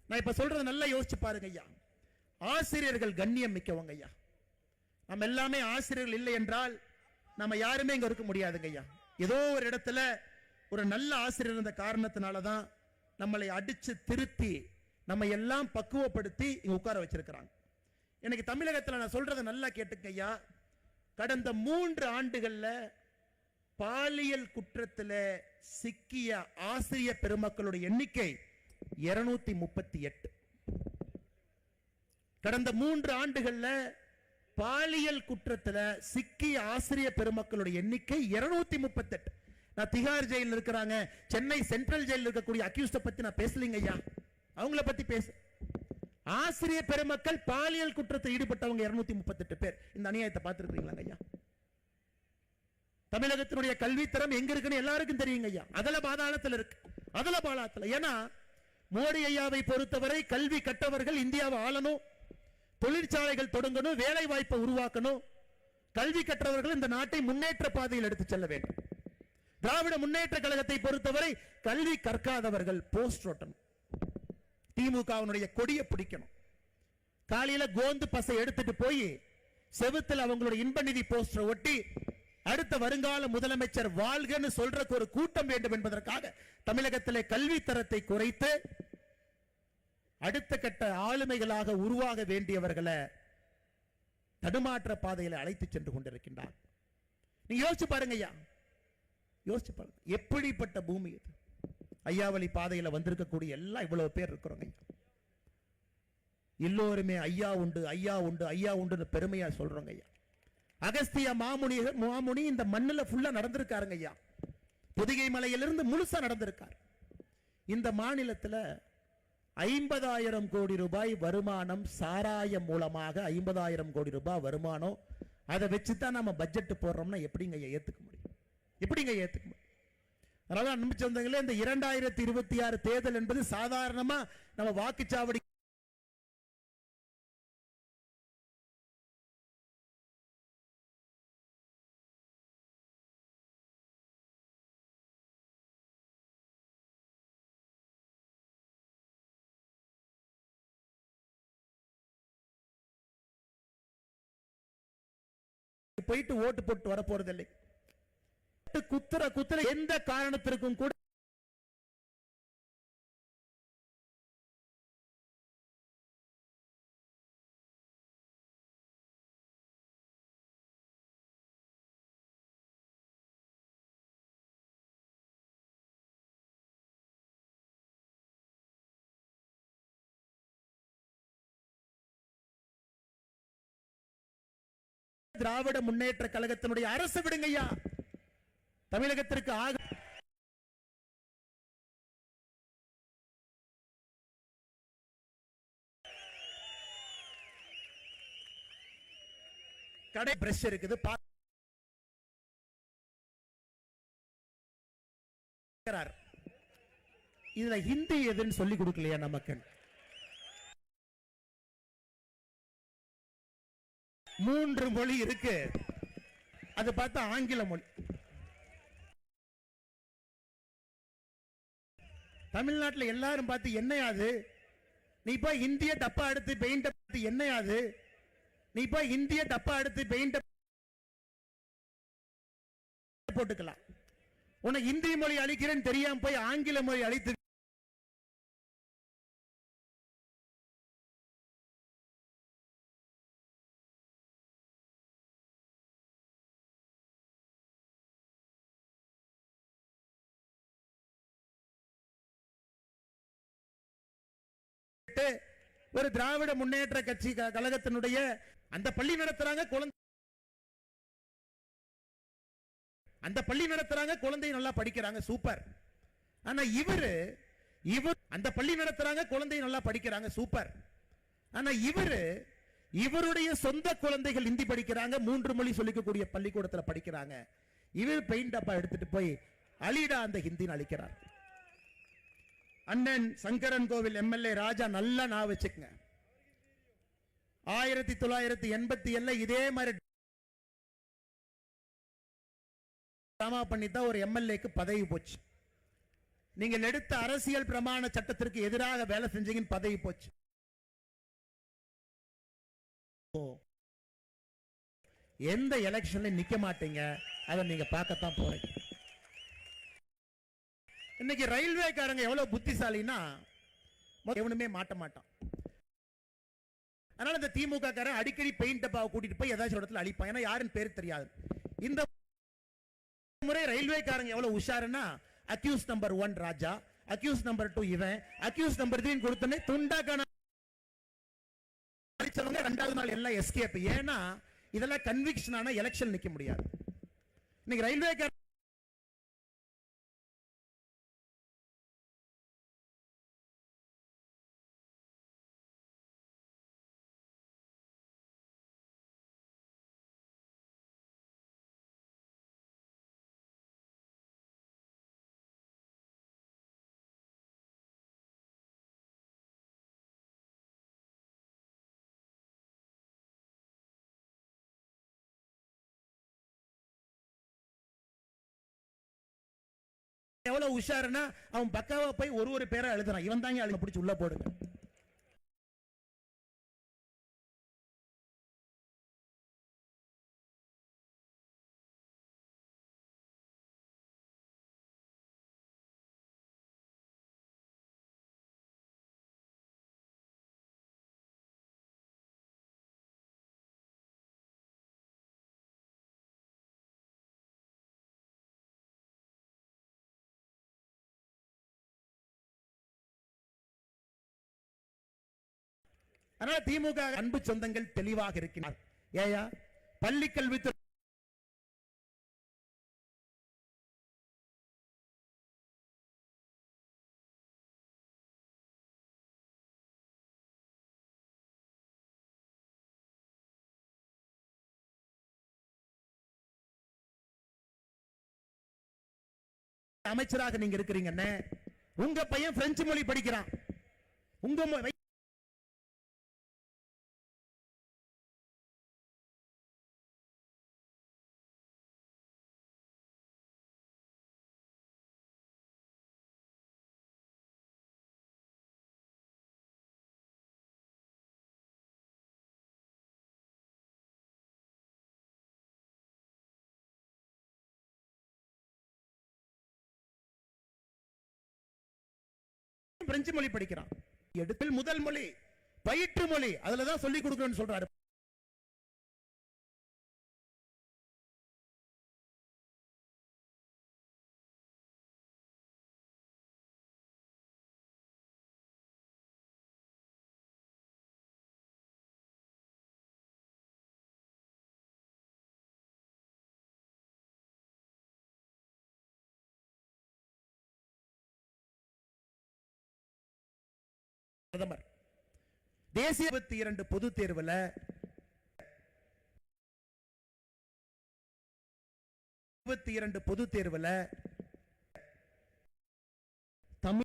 B: நான் இப்ப சொல்றது நல்லா யோசிச்சு பாருங்க ஐயா. ஆசிரியர்கள் கண்ணியம் மிக்கவங்க ஐயா. நம்ம எல்லாமே ஆசிரியர்கள் இல்லை என்றால் நம்ம யாருமே இங்க இருக்க முடியாதுங்க ஐயா. ஏதோ ஒரு இடத்துல ஒரு நல்ல ஆசிரியர் இருந்த காரணத்தினாலதான் நம்மளை அடிச்சு திருத்தி நம்ம எல்லாம் பக்குவப்படுத்தி இங்க உட்கார வச்சிருக்கிறாங்க. எனக்கு தமிழகத்தில் நான் சொல்றதை நல்லா கேட்டுக்க ஐயா. கடந்த 3 ஆண்டுகள்ல பாலியல் குற்றத்தில் சிக்கிய ஆசிரியர் பெருமக்களுடைய எண்ணிக்கை 238. கடந்த 3 ஆண்டுகள்ல பாலியல் குற்றத்தில் சிக்கிய ஆசிரியர் பெருமக்களுடைய எண்ணிக்கை 238. நான் திகார் ஜெயிலில் இருக்கிறாங்க, சென்னை சென்ட்ரல் ஜெயிலில் இருக்கக்கூடிய அக்யூஸ்ட பத்தி நான் பேசலீங்க ஐயா. அவங்கள பத்தி பேச. ஆசிரியர் பெருமக்கள் பாலியல் குற்றத்தில் ஈடுபட்டவங்க 238 பேர். இந்த அநியாயத்தை பார்த்திருக்கீங்களா ஐயா? தமிழகத்தினுடைய கல்வித்தரம் எங்க இருக்குன்னு எல்லாருக்கும் தெரியுங்க ஐயா. அதல பாதாளத்தில் இருக்கு, அதல பாதாளத்தில். ஏன்னா மோடி ஐயாவை பொறுத்தவரை கல்வி கற்றவர்கள் இந்தியாவை ஆளணும், தொழிற்சாலைகள் தொடங்கணும், வேலை வாய்ப்பை உருவாக்கணும். கல்வி கற்றவர்கள் இந்த நாட்டை முன்னேற்ற பாதையில் எடுத்து செல்ல வேண்டும். திராவிட முன்னேற்ற கழகத்தை பொறுத்தவரை கல்வி கற்காதவர்கள் போஸ்ட் ஓட்டணும், திமுகவினுடைய கொடியை பிடிக்கணும். காலையில கோந்து பசை எடுத்துட்டு போய் செவுத்தில் அவங்களுடைய இன்ப நிதி போஸ்டர் ஒட்டி அடுத்த வருங்கால முதலமைச்சர் வாழ்கன்னு சொல்றதுக்கு ஒரு கூட்டம் வேண்டும் என்பதற்காக தமிழகத்திலே கல்வி தரத்தை குறைத்து அடுத்த கட்ட ஆளுமைகளாக உருவாக வேண்டியவர்களை தடுமாற்ற பாதையில் அழைத்து சென்று கொண்டிருக்கின்றார். நீங்க யோசிச்சு பாருங்க ஐயா, யோசிச்சு பாருங்க எப்படிப்பட்ட பூமி இது. ஐயாவளி பாதையில் வந்திருக்கக்கூடிய எல்லாம் இவ்வளவு பேர் இருக்கிறோங்க. எல்லோருமே ஐயா உண்டு, ஐயா உண்டு, ஐயா உண்டு பெருமையா சொல்றோங்க ஐயா. அகஸ்திய மாமுனி இந்த மண்ணுல ஃபுல்லா நடந்திருக்காருங்க ஐயா. பொதிகை மலையிலிருந்து முழுசா நடந்திருக்கார். இந்த மாநிலத்தில் 50,000 கோடி ரூபாய் வருமானம் சாராயம் மூலமாக 50,000 கோடி ரூபாய் வருமானம். அதை வச்சுதான் நம்ம பட்ஜெட் போடுறோம்னா எப்படிங்க ஏத்துக்க முடியும்? எப்படிங்க ஏத்துக்க முடியும்? அதனால அன்பு சொந்தங்களே, இந்த 2026 தேர்தல் என்பது சாதாரணமா நம்ம வாக்குச்சாவடி போயிட்டு ஓட்டு போட்டு வர போறதில்லை. குத்துற எந்த காரணத்திற்கும் கூட திராவிட முன்னேற்ற கழகத்தினுடைய அரசு விடுங்க ஐயா. தமிழகத்திற்கு ஆக கடை பிரஷ் இருக்குது, இதுல ஹிந்தி எதுன்னு சொல்லி கொடுக்கலையா நமக்கு? 3 மொழி இருக்கு, அது பார்த்தா ஆங்கில மொழி. தமிழ்நாட்டில் எல்லாரும் பார்த்து என்னையாது நீ போய் இந்திய டப்பா எடுத்து பெயிண்ட் பார்த்து என்னையாது நீ போய் இந்திய டப்பா எடுத்து பெயிண்ட் போட்டுக்கலாம். உனக்கு இந்தி மொழி அழிக்கிறேன்னு தெரியாம போய் ஆங்கில மொழி அழித்து ஒரு திராவிட முன்னேற்ற கட்சி கழகத்தினுடைய அந்த பள்ளி நடத்துறாங்க, அந்த பள்ளி நடத்துறாங்க, குழந்தை நல்லா படிக்கிறாங்க, சூப்பர். ஆனா இவர் அந்த பள்ளி நடத்துறாங்க, குழந்தை நல்லா படிக்கிறாங்க, சூப்பர். ஆனா இவருடைய சொந்த குழந்தைகள் ஹிந்தி படிக்கிறாங்க, 3 மொழி சொல்லிக்கக்கூடிய பள்ளிக்கூடத்தில் படிக்கிறாங்க. இவர் பெயிண்ட் டப்பா எடுத்துட்டு போய் அலிடா அந்த ஹிந்தின்னு அழிக்கிறார். அண்ணன் சங்கரன் கோவில் எம்எல்ஏ ராஜா நல்லா நான் வச்சுக்கங்க, 1987 இதே மாதிரி டிராமா பண்ணித்தான் ஒரு எம்எல்ஏக்கு பதவி போச்சு. நீங்கள் எடுத்த அரசியல் பிரமாண சட்டத்திற்கு எதிராக வேலை செஞ்சீங்கன்னு பதவி போச்சு. எந்த எலெக்ஷன்ல நிக்க மாட்டீங்க, அதை நீங்க பார்க்கத்தான் போறீங்க. இன்னைக்கு ரயில்வேக்காரங்க எவ்வளவு புத்திசாலின்னா எவனுமே மாட்ட மாட்டான். அதனால இந்த திமுக காரன் அடிக்கடி பெயிண்ட் டப்பாவை கூட்டிட்டு போய் ஏதாச்சும் இடத்துல அழிப்பான், ஏன்னா யாருன்னு பேர் தெரியாது. இந்த முறை ரயில்வேக்காரங்க எவ்வளவு உஷாருன்னா, அக்யூஸ் நம்பர் 1 ராஜா, அக்யூஸ் நம்பர் 2 இவன், அக்யூஸ் நம்பர் 3 கொடுத்தனே துண்டாக்கான அடிச்சவங்க 2வது நாள் எல்லாம் எஸ்கேப். ஏன்னா இதெல்லாம் கன்விக்ஷன் ஆன எலெக்ஷன் நிக்க முடியாது. இன்னைக்கு ரயில்வேக்காரங்க எவ்வளவு உஷாருன்னா அவன் பக்காவா போய் ஒரு பேரை எழுதுறான். இவன் தாங்க அழுக பிடிச்சி உள்ள போடுங்க. அதனால திமுக அன்பு சொந்தங்கள் தெளிவாக இருக்கிறார். ஏயா பள்ளி கல்வித்துறை அமைச்சராக நீங்க இருக்கிறீங்க. உங்க பையன் பிரெஞ்சு மொழி படிக்கிறான். உங்க பிரெஞ்சு மொழி படிக்கிறான். எடுப்பில் முதல் மொழி பயிற்று மொழி, அதுலதான் சொல்லிக் கொடுக்கணும்னு சொல்றாரு. பிரதமர் தேசிய 22 பொது தேர்வுல 22 பொது தேர்வுல தமிழ்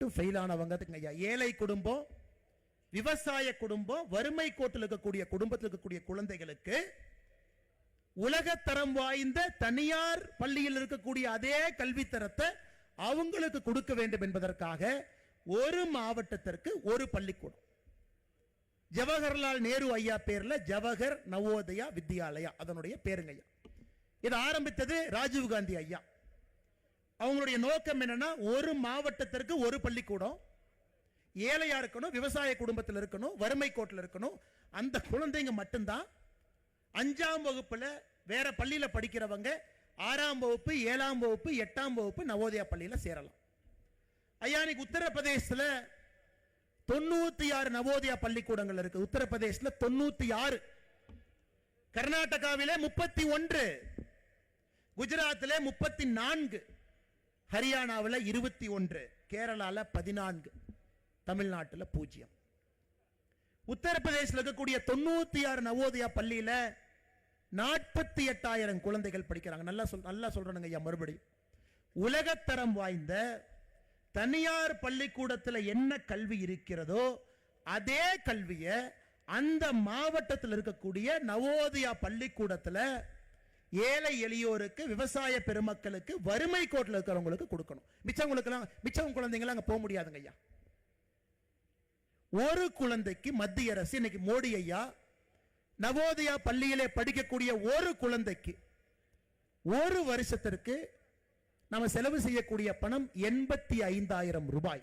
B: மட்டும் ஃபெயில் ஆனவங்க ஐயா, ஏழை குடும்பம், விவசாய குடும்பம், வறுமை கோட்டில் இருக்கக்கூடிய குடும்பத்தில் இருக்கக்கூடிய குழந்தைகளுக்கு உலகத்தரம் வாய்ந்த தனியார் பள்ளியில் இருக்கக்கூடிய அதே கல்வித்தரத்தை அவங்களுக்கு கொடுக்க வேண்டும் என்பதற்காக ஒரு மாவட்டத்திற்கு ஒரு பள்ளிக்கூடம், ஜவஹர்லால் நேரு ஐயா பேர்ல ஜவஹர் நவோதயா வித்யாலயா, அதனுடைய பேருங்க ஐயா. இது ஆரம்பித்தது ராஜீவ்காந்தி ஐயா. அவங்களுடைய நோக்கம் என்னன்னா, ஒரு மாவட்டத்திற்கு ஒரு பள்ளிக்கூடம், ஏழையா இருக்கணும், விவசாய குடும்பத்தில் இருக்கணும், வறுமை கோட்டில் இருக்கணும், அந்த குழந்தைங்க மட்டும்தான் 5ஆம் வகுப்புல வேற பள்ளியில படிக்கிறவங்க 6ஆம் வகுப்பு 7ஆம் வகுப்பு 8ஆம் வகுப்பு நவோதயா பள்ளியில சேரலாம். ஐயா, இன்னைக்கு உத்தரப்பிரதேசத்துல 96 நவோதயா பள்ளிக்கூடங்கள் இருக்கு. உத்தரப்பிரதேசத்துல 96, கர்நாடகாவிலே 31, குஜராத்திலே 34, ஹரியானாவில் 21, கேரளால 14, தமிழ்நாட்டில் 0. உத்தரப்பிரதேசத்தில் இருக்கக்கூடிய 96 நவோதயா பள்ளியில 48,000 குழந்தைகள் படிக்கிறாங்க. நல்லா சொல்றேனுங்க ஐயா, மறுபடியும் உலகத்தரம் வாய்ந்த தனியார் பள்ளிக்கூடத்தில் என்ன கல்வி இருக்கிறதோ அதே கல்வியை அந்த மாவட்டத்தில் இருக்கக்கூடிய நவோதயா பள்ளிக்கூடத்தில் ஏழை எளியோருக்கு, விவசாய பெருமக்களுக்கு, வறுமை கோட்டில் இருக்கிறவங்களுக்கு கொடுக்கணும். மிச்சம் குழந்தைங்களாம் அங்க போக முடியாதுங்க ஐயா. ஒரு குழந்தைக்கு மத்திய அரசு இன்னைக்கு மோடி ஐயா நவோதயா பள்ளியிலே படிக்கக்கூடிய ஒரு குழந்தைக்கு ஒரு வருஷத்திற்கு நம்ம செலவு செய்யக்கூடிய பணம் 85,000 ரூபாய்.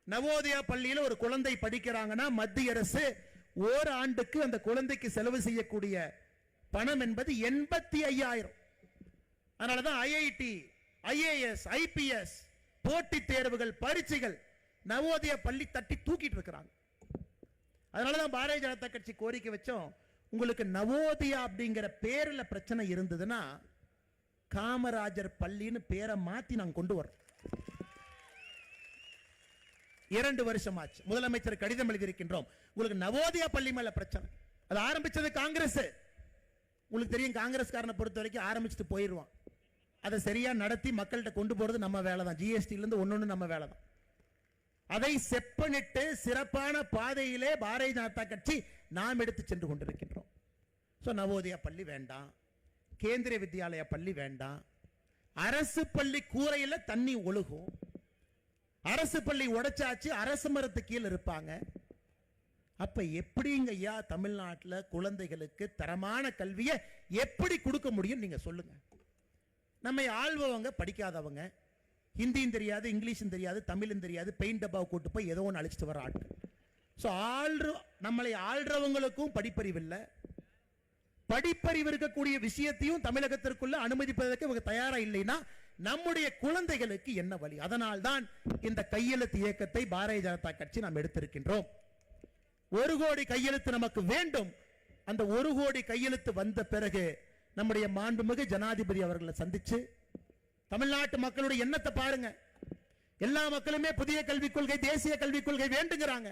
B: நவோதயா பள்ளியில் ஒரு குழந்தை படிக்கிறாங்கன்னா மத்திய அரசு ஒரு ஆண்டுக்கு அந்த குழந்தைக்கு செலவு செய்யக்கூடிய பணம் என்பது 85,000. அதனாலதான் ஐஐடி, ஐஏஎஸ், ஐபிஎஸ் போட்டித் தேர்வுகள், பரீட்சைகள் நவோதயா பள்ளி தட்டி தூக்கிட்டு இருக்கிறாங்க. அதனாலதான் பாரதிய ஜனதா கட்சி கோரிக்கை வச்சோம், உங்களுக்கு நவோதயா அப்படிங்கிற பேர்ல பிரச்சனை இருந்ததுன்னா காமராஜர் பள்ளின்னு பேரை மாத்தி நாங்க கொண்டு வரோம். 2 வருஷம் ஆச்சு, முதலமைச்சர் கடிதம் எழுதியிருக்கின்றோம். உங்களுக்கு நவோதயா பள்ளி மேல பிரச்சனை. அது ஆரம்பிச்சது காங்கிரஸ். உங்களுக்கு தெரியும், காங்கிரஸ்காரனை பொறுத்த வரைக்கும் ஆரம்பிச்சுட்டு போயிடுவான். அதை சரியா நடத்தி மக்கள்கிட்ட கொண்டு போறது நம்ம வேலை தான். ஜிஎஸ்டில இருந்து ஒன்னொன்னு நம்ம வேலை தான். அதை செப்பனிட்டு சிறப்பான பாதையிலே பாரதிய ஜனதா கட்சி நாம் எடுத்து சென்று கொண்டிருக்கின்றோம். நவோதயா பள்ளி வேண்டாம், கேந்திரிய வித்யாலயா பள்ளி வேண்டாம், அரசு பள்ளி கூரையில தண்ணி ஒழுகும், அரசு பள்ளி உடைச்சாச்சு, அரசு மரத்து கீழே இருப்பாங்க. அப்ப எப்படிங்க ஐயா தமிழ்நாட்டில் குழந்தைகளுக்கு தரமான கல்வியை எப்படி கொடுக்க முடியும் நீங்க சொல்லுங்க. நம்மை ஆள்பவங்க படிக்காதவங்க, ஹிந்தியும் தெரியாது, இங்கிலீஷும் தெரியாது, தமிழும் தெரியாது, பெயிண்ட் டப்பாவை கூட்டு போய் ஏதோ ஒன்று அழிச்சிட்டு வர ஆட்கள். நம்மளை ஆள்றவங்களுக்கும் படிப்பறிவு இல்லை. படிப்பறிவு இருக்கக்கூடிய விஷயத்தையும் தமிழகத்திற்குள்ள அனுமதிப்பதற்கு இவங்க தயாரா இல்லைன்னா நம்முடைய குழந்தைகளுக்கு என்ன வழி? அதனால்தான் இந்த கையெழுத்து இயக்கத்தை பாரதிய ஜனதா கட்சி நாம் எடுத்திருக்கின்றோம். 1 கோடி கையெழுத்து நமக்கு வேண்டும். அந்த 1 கோடி கையெழுத்து வந்த பிறகு நம்முடைய மாண்புமிகு ஜனாதிபதி அவர்களை சந்திச்சு தமிழ்நாட்டு மக்களுடைய எண்ணத்தை பாருங்க. எல்லா மக்களுமே புதிய கல்விக் கொள்கை, தேசிய கல்விக் கொள்கை வேண்டுங்கிறாங்க.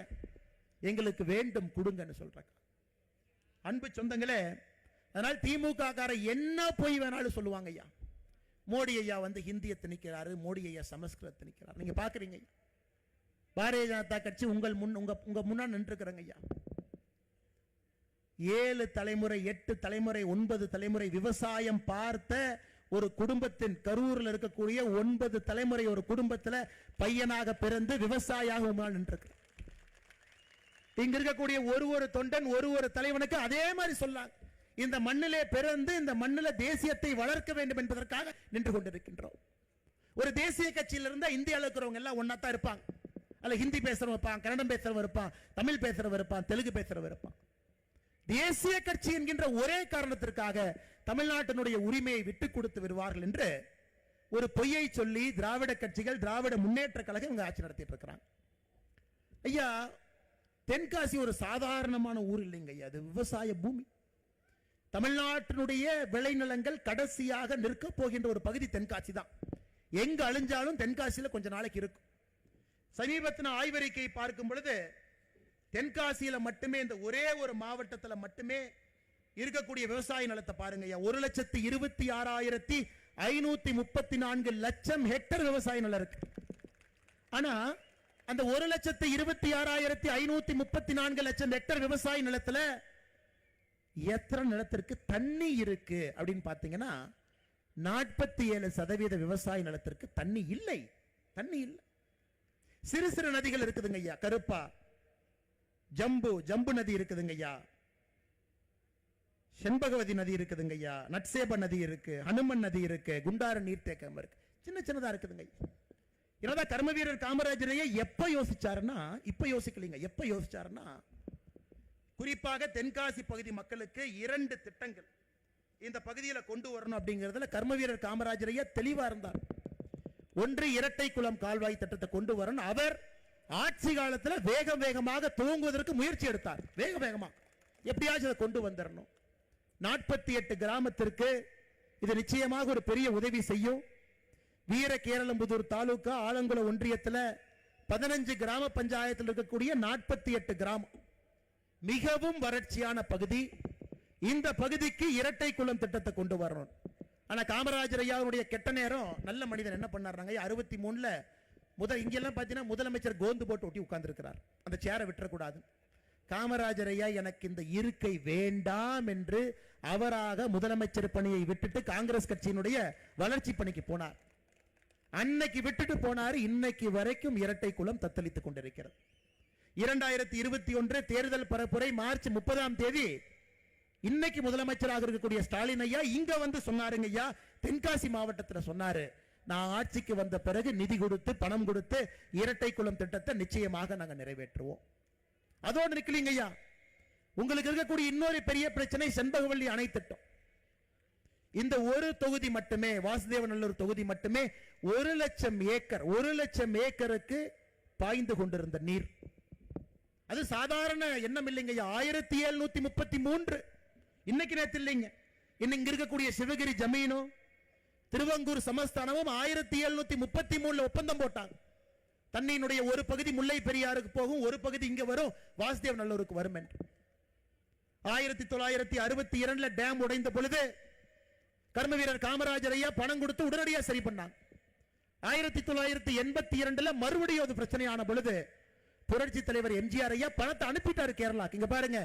B: எங்களுக்கு வேண்டும், கொடுங்கன்னு சொல்றாங்க. அன்பு சொந்தங்களே, அதனால் திமுக கார என்ன போய் வேணாலும் சொல்லுவாங்க ஐயா. மோடி ஐயா வந்து ஹிந்தியை திணிக்கிறாரு, மோடி ஐயா சமஸ்கிருதத்தை திணிக்கிறார். நீங்க பாக்குறீங்க, பாரதிய ஜனதா கட்சி உங்க முன்னாடி நின்றுக்கிறங்க ஐயா. 7 தலைமுறை, 8 தலைமுறை, 9 தலைமுறை விவசாயம் பார்த்த ஒரு குடும்பத்தின், கரூரில் இருக்கக்கூடிய 9 தலைமுறை ஒரு குடும்பத்தில் பையனாக பிறந்து விவசாயியாக நின்றிருக்கிறார். இங்க இருக்கக்கூடிய ஒரு தொண்டன், ஒரு தலைவனுக்கு அதே மாதிரி சொல்லாங்க. இந்த மண்ணிலே பிறந்து இந்த மண்ணில் தேசியத்தை வளர்க்க வேண்டும் என்பதற்காக நின்று கொண்டிருக்கின்றோம். ஒரு தேசிய கட்சியில் இருந்தா இந்தியாவில் இருக்கிறவங்க எல்லாம் ஒன்னாத்தான் இருப்பாங்க. அல்ல ஹிந்தி பேசுறவன் இருப்பான், கன்னடம் பேசுறவன் இருப்பான், தமிழ் பேசுறவன் இருப்பான், தெலுங்கு பேசுறவன் இருப்பான். தேசிய கட்சி என்கின்ற ஒரே காரணத்திற்காக தமிழ்நாட்டினுடைய உரிமையை விட்டுக் கொடுத்து விடுவார்கள் என்று ஒரு பொய்யை சொல்லி திராவிட கட்சிகள், திராவிட முன்னேற்ற கழகம் இவங்க ஆட்சி நடத்திட்டு இருக்கிறாங்க. ஐயா, தென்காசி ஒரு சாதாரணமான ஊர் இல்லைங்க ஐயா, அது விவசாய பூமி. தமிழ்நாட்டினுடைய விளைநிலங்கள் கடைசியாக நிற்க போகின்ற ஒரு பகுதி தென்காசி தான். எங்க அழிஞ்சாலும் தென்காசியில கொஞ்ச நாளைக்கு இருக்கும். சமீபத்தின ஆய்வறிக்கை பார்க்கும் பொழுது தென்காசியில மட்டுமே, இந்த ஒரே ஒரு மாவட்டத்தில் மட்டுமே இருக்கக்கூடிய விவசாய நிலத்தை பாருங்க ஐயா. 1,26,534 லட்சம் ஹெக்டர் விவசாய நிலம் இருக்கு. ஆனா அந்த 1,26,534 லட்சம் ஹெக்டர் விவசாய நிலத்துல எத்தனை நிலத்திற்கு தண்ணி இருக்கு அப்படின்னு பாத்தீங்கன்னா 47% விவசாய நிலத்திற்கு தண்ணி இல்லை. தண்ணி இல்லை. சிறு சிறு நதிகள் இருக்குதுங்க ஐயா. கருப்பா, ஜம்பு நதி இருக்குதுங்க ஐயா, செண்பகவதி நதி இருக்குதுங்க ஐயா, நட்சேப நதி இருக்கு, ஹனுமன் நதி இருக்கு, குண்டார நீர்த்தேக்கம் இருக்கு, சின்ன சின்னதா இருக்குதுங்க. என்னதான் கர்ம வீரர் காமராஜரையே எப்ப யோசிச்சாருன்னா, இப்ப யோசிக்கலீங்க, எப்ப யோசிச்சாருன்னா குறிப்பாக தென்காசி பகுதி மக்களுக்கு 2 திட்டங்கள் இந்த பகுதியில் கொண்டு வரணும் அப்படிங்கிறதுல கர்ம வீரர் காமராஜரையே தெளிவா இருந்தார். ஒன்று, இரட்டை குளம் கால்வாய் திட்டத்தை கொண்டு வரணும். அவர் ஆட்சி காலத்தில் வேகமாக துவங்குவதற்கு முயற்சி எடுத்தார். வேகமா எப்படியாச்சும் அதை கொண்டு வந்துடணும். 48 கிராமத்திற்கு இது நிச்சயமாக ஒரு பெரிய உதவி செய்யும். வீர கேரளம்புதூர் தாலுகா ஆலங்குளம் ஒன்றியத்தில் 15 கிராம பஞ்சாயத்தில் இருக்கக்கூடிய 48 கிராமம் மிகவும் வறட்சியான பகுதி. இந்த பகுதிக்கு இரட்டை குளம் திட்டத்தை கொண்டு வரணும். ஆனா காமராஜர் ஐயாவுடைய கெட்ட நேரம், நல்ல மனிதன் என்ன பண்ணாருங்க, 63 இங்கெல்லாம் பார்த்தீங்கன்னா முதலமைச்சர் கோந்து போட்டு ஒட்டி உட்கார்ந்து இருக்கிறார். அந்த சேரை விட்டுறக்கூடாது. காமராஜர் ஐயா எனக்கு இந்த இருக்கை வேண்டாம் என்று அவராக முதலமைச்சர் பணியை விட்டுட்டு காங்கிரஸ் கட்சியினுடைய வளர்ச்சி பணிக்கு போனார். அன்னைக்கு விட்டுட்டு போனாரு. இன்னைக்கு வரைக்கும் இரட்டை குளம் தத்தளித்துக் கொண்டிருக்கிறது. 2021 தேர்தல் பரப்புரை மார்ச் 30 இன்னைக்கு முதலமைச்சராக இருக்கக்கூடிய ஸ்டாலின் ஐயா இங்க வந்து சொன்னாருங்க ஐயா, தென்காசி மாவட்டத்தில் சொன்னாரு, நான் ஆட்சிக்கு வந்த பிறகு நிதி கொடுத்து பணம் கொடுத்து இரட்டை குளம் திட்டத்தை நிச்சயமாக நாங்க நிறைவேற்றுவோம். அதோடு நிக்கலீங்க ஐயா, உங்களுக்கு இருக்கக்கூடிய இன்னொரு பெரிய பிரச்சனை செண்பகவல்லி அணை திட்டம். இந்த ஒரு தொகுதி மட்டுமே, வாசுதேவநல்லூர் தொகுதி மட்டுமே 1,00,000 ஏக்கருக்கு பாய்ந்து கொண்டிருந்த நீர். அது சாதாரண எண்ணம் இல்லைங்க. 1733 இன்னைக்கு நேத்து இல்லைங்க. இன்னைக்கு இருக்கக்கூடிய சிவகிரி ஜமீனும் திருவங்கூர் சமஸ்தானமும் 1733 ஒப்பந்தம் போட்டாங்க. தண்ணியினுடைய ஒரு பகுதி முல்லை பெரியாருக்கு போகும், ஒரு பகுதி இங்க வரும், வாசுதேவ் நல்லூருக்கு வரும் என்று. 1962 டேம் உடைந்த பொழுது கர்ம வீரர் காமராஜர் ஐயா பணம் கொடுத்து உடனடியாக சரி பண்ணாங்க. 1982 மறுபடியும் அது பிரச்சனையான பொழுது புரட்சி தலைவர் எம்ஜிஆர் ஐயா பணத்தை அனுப்பிட்டாரு கேரளாக்கு. இங்க பாருங்க,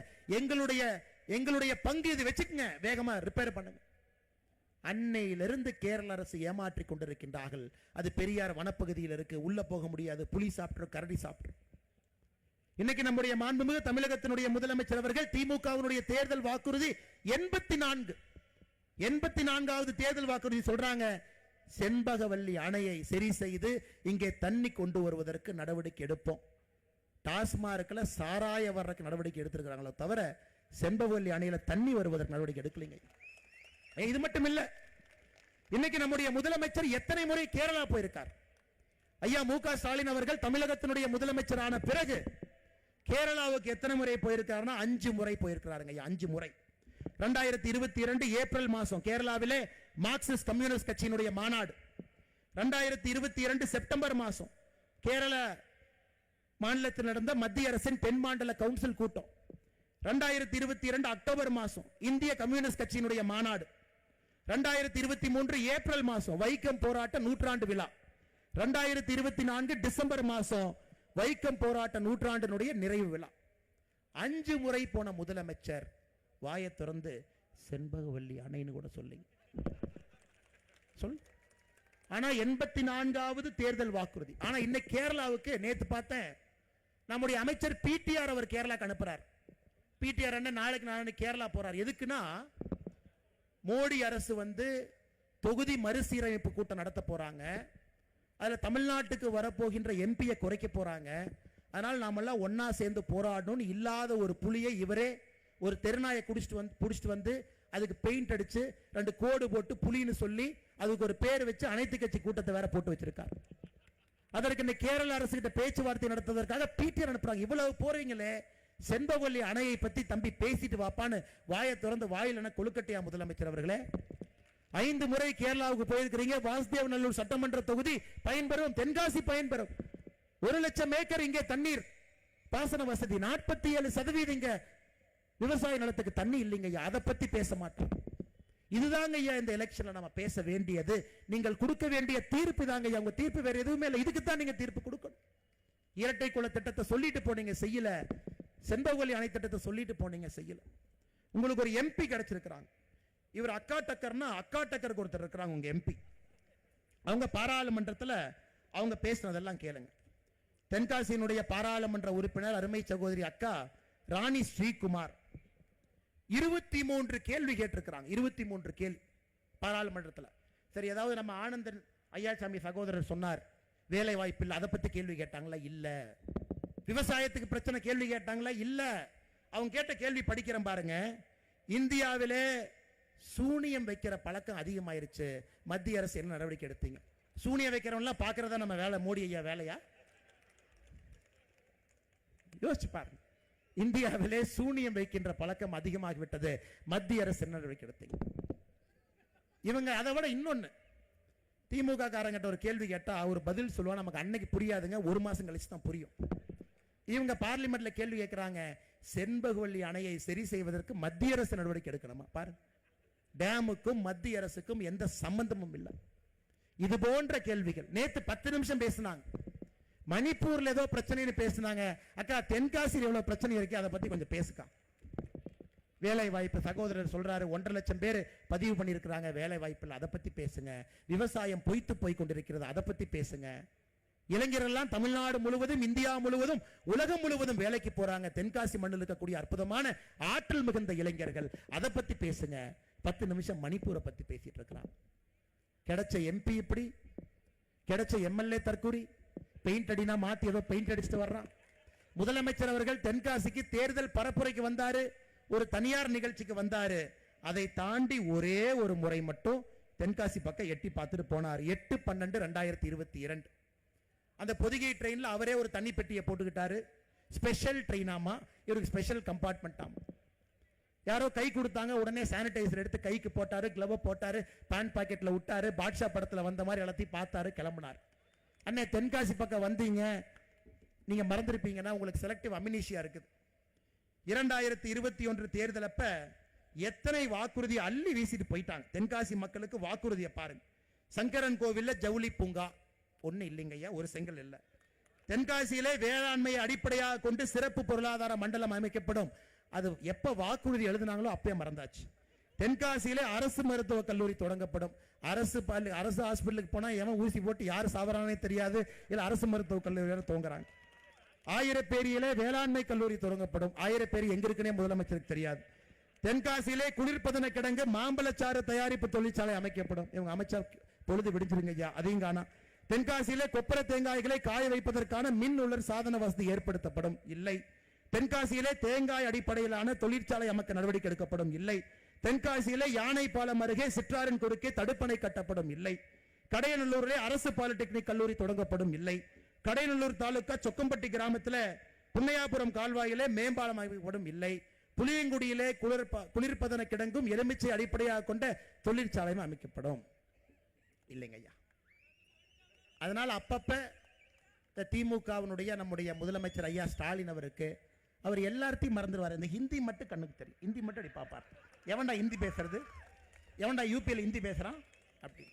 B: எங்களுடைய பங்கு இது வச்சுக்கங்க, வேகமா ரிப்பேர் பண்ணுங்க. அன்னையிலிருந்து கேரள அரசு ஏமாற்றி கொண்டிருக்கின்றார்கள். அது பெரியார் வனப்பகுதியில் இருக்கு, உள்ள போக முடியாது, புலி சாப்பிட்டு கரடி சாப்பிட்டு. இன்னைக்கு நம்முடைய மாண்புமிகு தமிழகத்தினுடைய முதலமைச்சர் அவர்கள் திமுகவினுடைய தேர்தல் வாக்குறுதி 84வது தேர்தல் வாக்குறுதி சொல்றாங்க, செண்பகவல்லி அணையை சரி செய்து இங்கே தண்ணி கொண்டு வருவதற்கு நடவடிக்கை எடுப்போம். டாஸ்மார்க்ல சாராய வர்றதுக்கு நடவடிக்கை எடுத்திருக்கிறாங்களோ தவிர செண்பகவல்லி அணையில தண்ணி வருவதற்கு நடவடிக்கை எடுக்கலைங்க. இது மட்டும் இல்ல, இன்னைக்கு நம்முடைய முதலமைச்சர் எத்தனை முறை கேரளா போயிருக்கார். ஐயா மு.க. ஸ்டாலின் அவர்கள் தமிழகத்தினுடைய முதலமைச்சரான பிறகு கேரளாவுக்கு எத்தனை முறை போயிருக்காருன்னா 5 முறை போயிருக்கிறாருங்க. 5 முறை. 2022 ஏப்ரல் மாசம் கேரளாவிலே மார்க்சிஸ்ட் கம்யூனிஸ்ட் கட்சியினுடைய மாநாடு. 2022 செப்டம்பர் மாசம் கேரள மாநிலத்தில் நடந்த மத்திய அரசின் தென்மாண்டல கவுன்சில் கூட்டம். 2022 அக்டோபர் மாசம் இந்திய கம்யூனிஸ்ட் கட்சியினுடைய மாநாடு. 2023 ஏப்ரல் மாசம் வைக்கம் போராட்ட நூற்றாண்டு விழா. 2024 டிசம்பர் மாசம் வைக்கம் போராட்ட நூற்றாண்டினுடைய நிறைவு விழா. 5 முறை போன முதலமைச்சர் வாயை திறந்து செண்பகவல்லி அணைன்னு கூட சொல்லுங்க சொல். ஆனா 84வது தேர்தல் வாக்குறுதி. ஆனா இன்னைக்கு கேரளாவுக்கு நேத்து பார்த்தேன், நம்முடைய அமைச்சர் பிடிஆர் அவர் கேரளாக்கு அனுப்புறார். பிடிஆர் என்ன நாளைக்கு கேரளா போறார். எதுக்குன்னா மோடி அரசு வந்து தொகுதி மறுசீரமைப்பு கூட்டம் நடத்த போறாங்க. அதுல தமிழ்நாட்டுக்கு வரப்போகின்ற எம்பியை குறைக்க போறாங்க. அதனால நாமெல்லாம் ஒன்னா சேர்ந்து போராடணும். இல்லாத ஒரு புலியை இவரே ஒரு தெருநாயை குடிச்சிட்டு வந்து அதுக்கு பெயிண்ட் அடிச்சு 2 கோடு போட்டு புலின்னு சொல்லி அதுக்கு ஒரு பேர் வச்சு அனைத்து கட்சி கூட்டத்தை வேற போட்டு வச்சிருக்கார். அதற்கு இந்த கேரள அரசு கிட்ட பேச்சுவார்த்தை நடத்துவதற்காக பிடிஆர் அனுப்புறாங்க. இவ்வளவு போறீங்களே, செண்பகவல்லி அணையை பத்தி தம்பி பேசிட்டு வாப்பான்னு வாயை திறந்து வாயிலான கொழுக்கட்டையா முதலமைச்சர் அவர்களே. 5 முறை கேரளாவுக்கு போயிருக்கிறீங்க. வாசுதேவநல்லூர் சட்டமன்ற தொகுதி பயன்பெறும், தென்காசி பயன்பெறும். 1,00,000 ஏக்கர் இங்கே தண்ணீர் பாசன வசதி. 47% இங்க விவசாய நிலத்துக்கு தண்ணி இல்லைங்க. அதை பத்தி பேச மாட்டோம். இதுதாங்க ஐயா இந்த எலெக்ஷன்ல நம்ம பேச வேண்டியது. நீங்கள் கொடுக்க வேண்டிய தீர்ப்பு தாங்க ஐயா. உங்க தீர்ப்பு வேற எதுவுமே இல்லை. இதுக்கு தான் நீங்க தீர்ப்பு கொடுக்கணும். இரட்டை குல திட்டத்தை சொல்லிட்டு போனீங்க, செய்யல. செண்பகவல்லி அணை திட்டத்தை சொல்லிட்டு போனீங்க, செய்யல. உங்களுக்கு ஒரு எம்பி கிடைச்சிருக்கிறாங்க. இவர் அக்கா டக்கர்னா அக்கா டக்கருக்கு ஒருத்தர் இருக்கிறாங்க உங்க எம்பி. அவங்க பாராளுமன்றத்தில் அவங்க பேசினதெல்லாம் கேளுங்க. தென்காசியினுடைய பாராளுமன்ற உறுப்பினர் அருமை சகோதரி அக்கா ராணி ஸ்ரீகுமார் 23 கேள்வி கேட்டிருக்கிறாங்க. 23 கேள்வி பாராளுமன்றத்தில். சரி, ஏதாவது நம்ம ஆனந்தன் ஐயாசாமி சகோதரர் சொன்னார் வேலை வாய்ப்பு இல்லை, அதை பத்தி கேள்வி கேட்டாங்களா? இல்ல. விவசாயத்துக்கு பிரச்சனை கேள்வி கேட்டாங்களா? இல்ல. அவங்க கேட்ட கேள்வி படிக்கிறேன் பாருங்க. இந்தியாவிலே சூனியம் வைக்கிற பழக்கம் அதிகமாயிருச்சு, மத்திய அரசு என்ன நடவடிக்கை எடுத்தீங்க? சூனியம் வைக்கிறவங்களாம் பார்க்கறதா நம்ம வேலை, மோடி ஐயா வேலையா? யோசிச்சு பாருங்க. இந்தியாவிலே சூனியம் வைக்கின்ற பழக்கம் அதிகமாகிவிட்டது, மத்திய அரசு என்ன நடவடிக்கை எடுத்தீங்க? இவங்க அதை விட இன்னொன்னு, திமுக காரங்கிட்ட ஒரு கேள்வி கேட்டா அவர் பதில் சொல்லுவா, நமக்கு அன்னைக்கு புரியாதுங்க, ஒரு மாசம் கழிச்சு தான் புரியும். இவங்க பார்லிமெண்ட்ல கேள்வி கேட்கிறாங்க, செண்பகவல்லி அணையை சரி செய்வதற்கு மத்திய அரசு நடவடிக்கை எடுக்கணுமா? பாருங்க, டேமுக்கும் மத்திய அரசுக்கும் எந்த சம்பந்தமும் இல்லை. இது போன்ற கேள்விகள். நேத்து 10 நிமிஷம் பேசினாங்க. மணிப்பூர்ல ஏதோ பிரச்சனைன்னு பேசினாங்க. அக்கா, தென்காசியில் எவ்வளவு பிரச்சனை இருக்கு, அதை பத்தி கொஞ்சம் பேசுக்கா. வேலை வாய்ப்பு சகோதரர் சொல்றாரு 1.5 லட்சம் பேர் பதிவு பண்ணியிருக்கிறாங்க, வேலை வாய்ப்பு இல்லை, அதை பத்தி பேசுங்க. விவசாயம் பொய்த்து போய் கொண்டிருக்கிறது, அதை பத்தி பேசுங்க. இளைஞர்கள் தமிழ்நாடு முழுவதும், இந்தியா முழுவதும், உலகம் முழுவதும் வேலைக்கு போறாங்க. தென்காசி மண்ணில் இருக்கக்கூடிய அற்புதமான ஆற்றல் மிகுந்த இளைஞர்கள், அதை பத்தி பேசுங்க. 10 நிமிஷம் மணிப்பூரை பத்தி பேசிட்டு இருக்கிறாங்க. கிடைச்ச எம்பி இப்படி, கிடைச்ச எம்எல்ஏ தற்கூரி, பெயிண்ட் அடினா மாத்தி ஏதோ பெயிண்ட் அடிச்சுட்டு வர்றான். முதலமைச்சர் அவர்கள் தென்காசிக்கு தேர்தல் பரப்புரைக்கு வந்தாரு, ஒரு தனியார் நிகழ்ச்சிக்கு வந்தாரு. அதை தாண்டி ஒரே ஒரு முறை மட்டும் தென்காசி பக்கம் எட்டி பார்த்துட்டு போனார். 8/12/2022 அந்த பொதிகை ட்ரெயின்ல அவரே ஒரு தண்ணி பெட்டியை போட்டுக்கிட்டாரு. ஸ்பெஷல் ட்ரெயினாமா, இவருக்கு ஸ்பெஷல் கம்பார்ட்மெண்ட் ஆமா. யாரோ கை கொடுத்தாங்க, உடனே சானிடைசர் எடுத்து கைக்கு போட்டாரு, கிளவ் போட்டாரு, பேண்ட் பாக்கெட்ல விட்டாரு, பாட்ஷா படத்துல வந்த மாதிரி எல்லாத்தையும் பார்த்தாரு, கிளம்பினார். அண்ணே, தென்காசி பக்கம் வந்தீங்க, நீங்க மறந்துருப்பீங்கன்னா உங்களுக்கு செலக்டிவ் அமினிஷியா இருக்குது. 2021 தேர்தல் அப்ப எத்தனை வாக்குறுதி அள்ளி வீசிட்டு போயிட்டாங்க. தென்காசி மக்களுக்கு வாக்குறுதியை பாருங்க. சங்கரன் கோவில்ல ஜவுளி பூங்கா ஒண்ணு இல்லைங்க ஐயா, ஒரு செங்கல் இல்ல. தென்காசியிலே வேளாண்மையை அடிப்படையாக கொண்டு சிறப்பு பொருளாதார மண்டலம் அமைக்கப்படும். அது எப்ப வாக்குறுதி எழுதினாங்களோ அப்பயே மறந்தாச்சு. தென்காசியிலே அரசு மருத்துவக் கல்லூரி தொடங்கப்படும். அரசு ஹாஸ்பிட்டலுக்கு போனா எவன் ஊசி போட்டு யாரு சாவறானே தெரியாது, இல்ல அரசு மருத்துவக் கல்லூரி துவங்குறாங்க. ஆயிரப்பேரியிலே வேளாண்மை கல்லூரி தொடங்கப்படும். ஆயிரப்பேரி எங்க இருக்குன்னே முதலமைச்சருக்கு தெரியாது. தென்காசியிலே குளிர்பதன கிடங்கு மாம்பழச்சாறு தயாரிப்பு தொழிற்சாலை அமைக்கப்படும். இவங்க அமைச்சர் பொழுது விடுஞ்சிருங்க ஐயா, அதையும் காணா. தென்காசியிலே கொப்பரை தேங்காய்களை காய வைப்பதற்கான மின் உலர் சாதன வசதி ஏற்படுத்தப்படும். இல்லை. தென்காசியிலே தேங்காய் அடிப்படையிலான தொழிற்சாலை அமைக்க நடவடிக்கை எடுக்கப்படும். இல்லை. தென்காசியிலே யானை பாலம் அருகே சிற்றாரின் குறுக்கே தடுப்பணை கட்டப்படும். இல்லை. கடையநல்லூரிலே அரசு பாலிடெக்னிக் கல்லூரி தொடங்கப்படும். இல்லை. கடையநல்லூர் தாலுகா சொக்கம்பட்டி கிராமத்தில் புன்னையாபுரம் கால்வாயிலே மேம்பாலம் அமைக்கப்படும். இல்லை. புளியங்குடியிலே குளிர்பதன கிடங்கும் எலுமிச்சை அடிப்படையாக கொண்ட தொழிற்சாலையும் அமைக்கப்படும். இல்லைங்க ஐயா. அதனால அப்பப்ப திமுகவினுடைய நம்முடைய முதலமைச்சர் ஐயா ஸ்டாலின் அவருக்கு, அவர் எல்லாத்தையும் மறந்துடுவார். இந்த ஹிந்தி மட்டும் கண்ணுக்கு தெரியும், ஹிந்தி மட்டும் அப்படி பார்ப்பார். எவன்டா ஹிந்தி பேசுறது, எவன்டா யூபியில் ஹிந்தி பேசுறான், அப்படி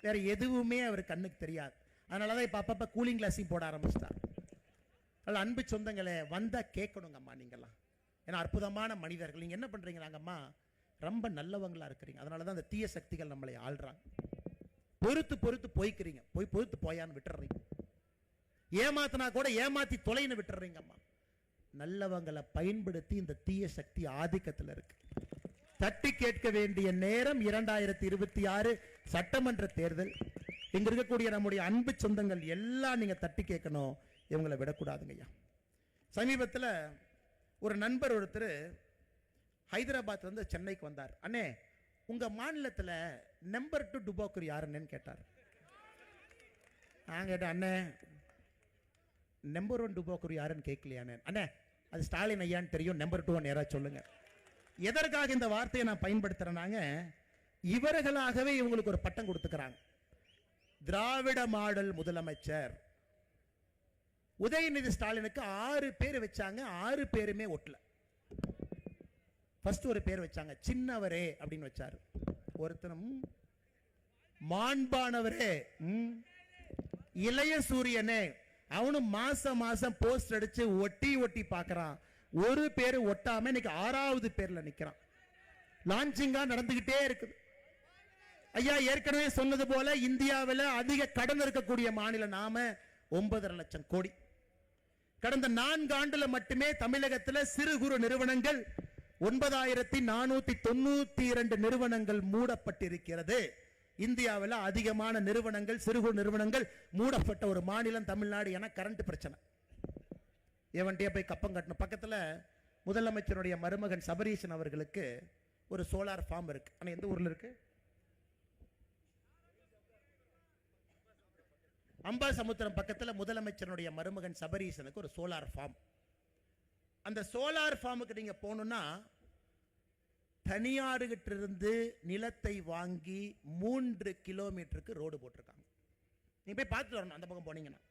B: வேற எதுவுமே அவர் கண்ணுக்கு தெரியாது. அதனாலதான் இப்ப அப்பப்ப கூலிங் கிளாஸையும் போட ஆரம்பிச்சிட்டார். அன்பு சொந்தங்களே, வந்தா கேட்கணுங்கம்மா நீங்கெல்லாம், ஏன்னா அற்புதமான மனிதர்கள். நீங்க என்ன பண்றீங்க, நாங்கம்மா ரொம்ப நல்லவங்களா இருக்கிறீங்க, அதனாலதான் அந்த தீய சக்திகள் நம்மளை ஆள்றாங்க. பொறுத்து பொறுத்து போய்க்கிறீங்க, போய் பொறுத்து போயான்னு விட்டுறீங்க. ஏமாத்தினா கூட ஏமாத்தி தொலைன்னு விட்டுறீங்க. அம்மா நல்லவங்களை பயன்படுத்தி இந்த தீய சக்தி ஆதிக்கத்தில் இருக்கு. தட்டி கேட்க வேண்டிய நேரம் 2026 சட்டமன்ற தேர்தல். இங்க இருக்கக்கூடிய நம்முடைய அன்பு சொந்தங்கள் எல்லாம் நீங்க தட்டி கேட்கணும், இவங்களை விடக்கூடாதுங்க ஐயா. சமீபத்தில் ஒரு நண்பர் ஒருத்தர் ஹைதராபாத்ல இருந்து சென்னைக்கு வந்தார். அண்ணே, உங்க மாநிலத்தில் நம்பர் 2 டுபாக்கூர் யாருன்னு கேட்டார். நான் கேட்டேன், அண்ணே நம்பர் 1 டுபாக்கூர் யாருன்னு கேட்கலையானே. அண்ணே, அது ஸ்டாலின் ஐயான்னு தெரியும், நம்பர் 2 யாராவது சொல்லுங்க. எதற்காக இந்த வார்த்தையை நான் பயன்படுத்துறேனாங்க, இவர்களாகவே இவங்களுக்கு ஒரு பட்டம் கொடுத்துக்கிறாங்க. திராவிட மாடல் முதலமைச்சர். உதயநிதி ஸ்டாலினுக்கு 6 பேர் வச்சாங்க, 6 பேருமே ஒட்டல. ஃபர்ஸ்ட் ஒரு பேர் வச்சாங்க, சின்னவரே அப்படின்னு வச்சாரு. ஒருத்தனும் மாண்பானவரே, இளைய சூரியனே, அவனும் மாசம் மாசம் போஸ்ட் அடிச்சு ஒட்டி ஒட்டி பார்க்கறான். ஒரு பேரு ஒட்டாம இன்னைக்கு 6வது பேர்ல நிக்கிறான். லான்ச்சிங்கா நடந்துகிட்டே இருக்குது. ஐயா ஏற்கனவே சொன்னது போல இந்தியாவில் அதிக கடன் இருக்கக்கூடிய மாநிலம் நாம. 9.5 லட்சம் கோடி. கடந்த 4 ஆண்டுல மட்டுமே தமிழகத்தில் சிறு குறு நிறுவனங்கள் 9492 நிறுவனங்கள் மூடப்பட்டிருக்கிறது. இந்தியாவில் அதிகமான நிறுவனங்கள், சிறு குறு நிறுவனங்கள் மூடப்பட்ட ஒரு மாநிலம் தமிழ்நாடு. என கரண்ட் பிரச்சனை. எவன்டே போய் கப்பம் கட்டணும். பக்கத்துல முதலமைச்சருடைய மருமகன் சபரீசன் அவர்களுக்கு ஒரு சோலார் ஃபார்ம் இருக்கு. ஆனா எந்த ஊர்ல இருக்கு? அம்பாசமுத்திரம் பக்கத்துல முதலமைச்சருடைய மருமகன் சபரீசனுக்கு ஒரு சோலார் ஃபார்ம். அந்த சோலார் ஃபார்முக்கு நீங்க போகணும்னா தனியார்கிட்ட இருந்து நிலத்தை வாங்கி 3 கிலோமீட்டருக்கு ரோடு போட்டிருக்காங்க. நீங்க போய் பார்த்துட்டு வரணும். அந்த பக்கம் போனீங்கன்னா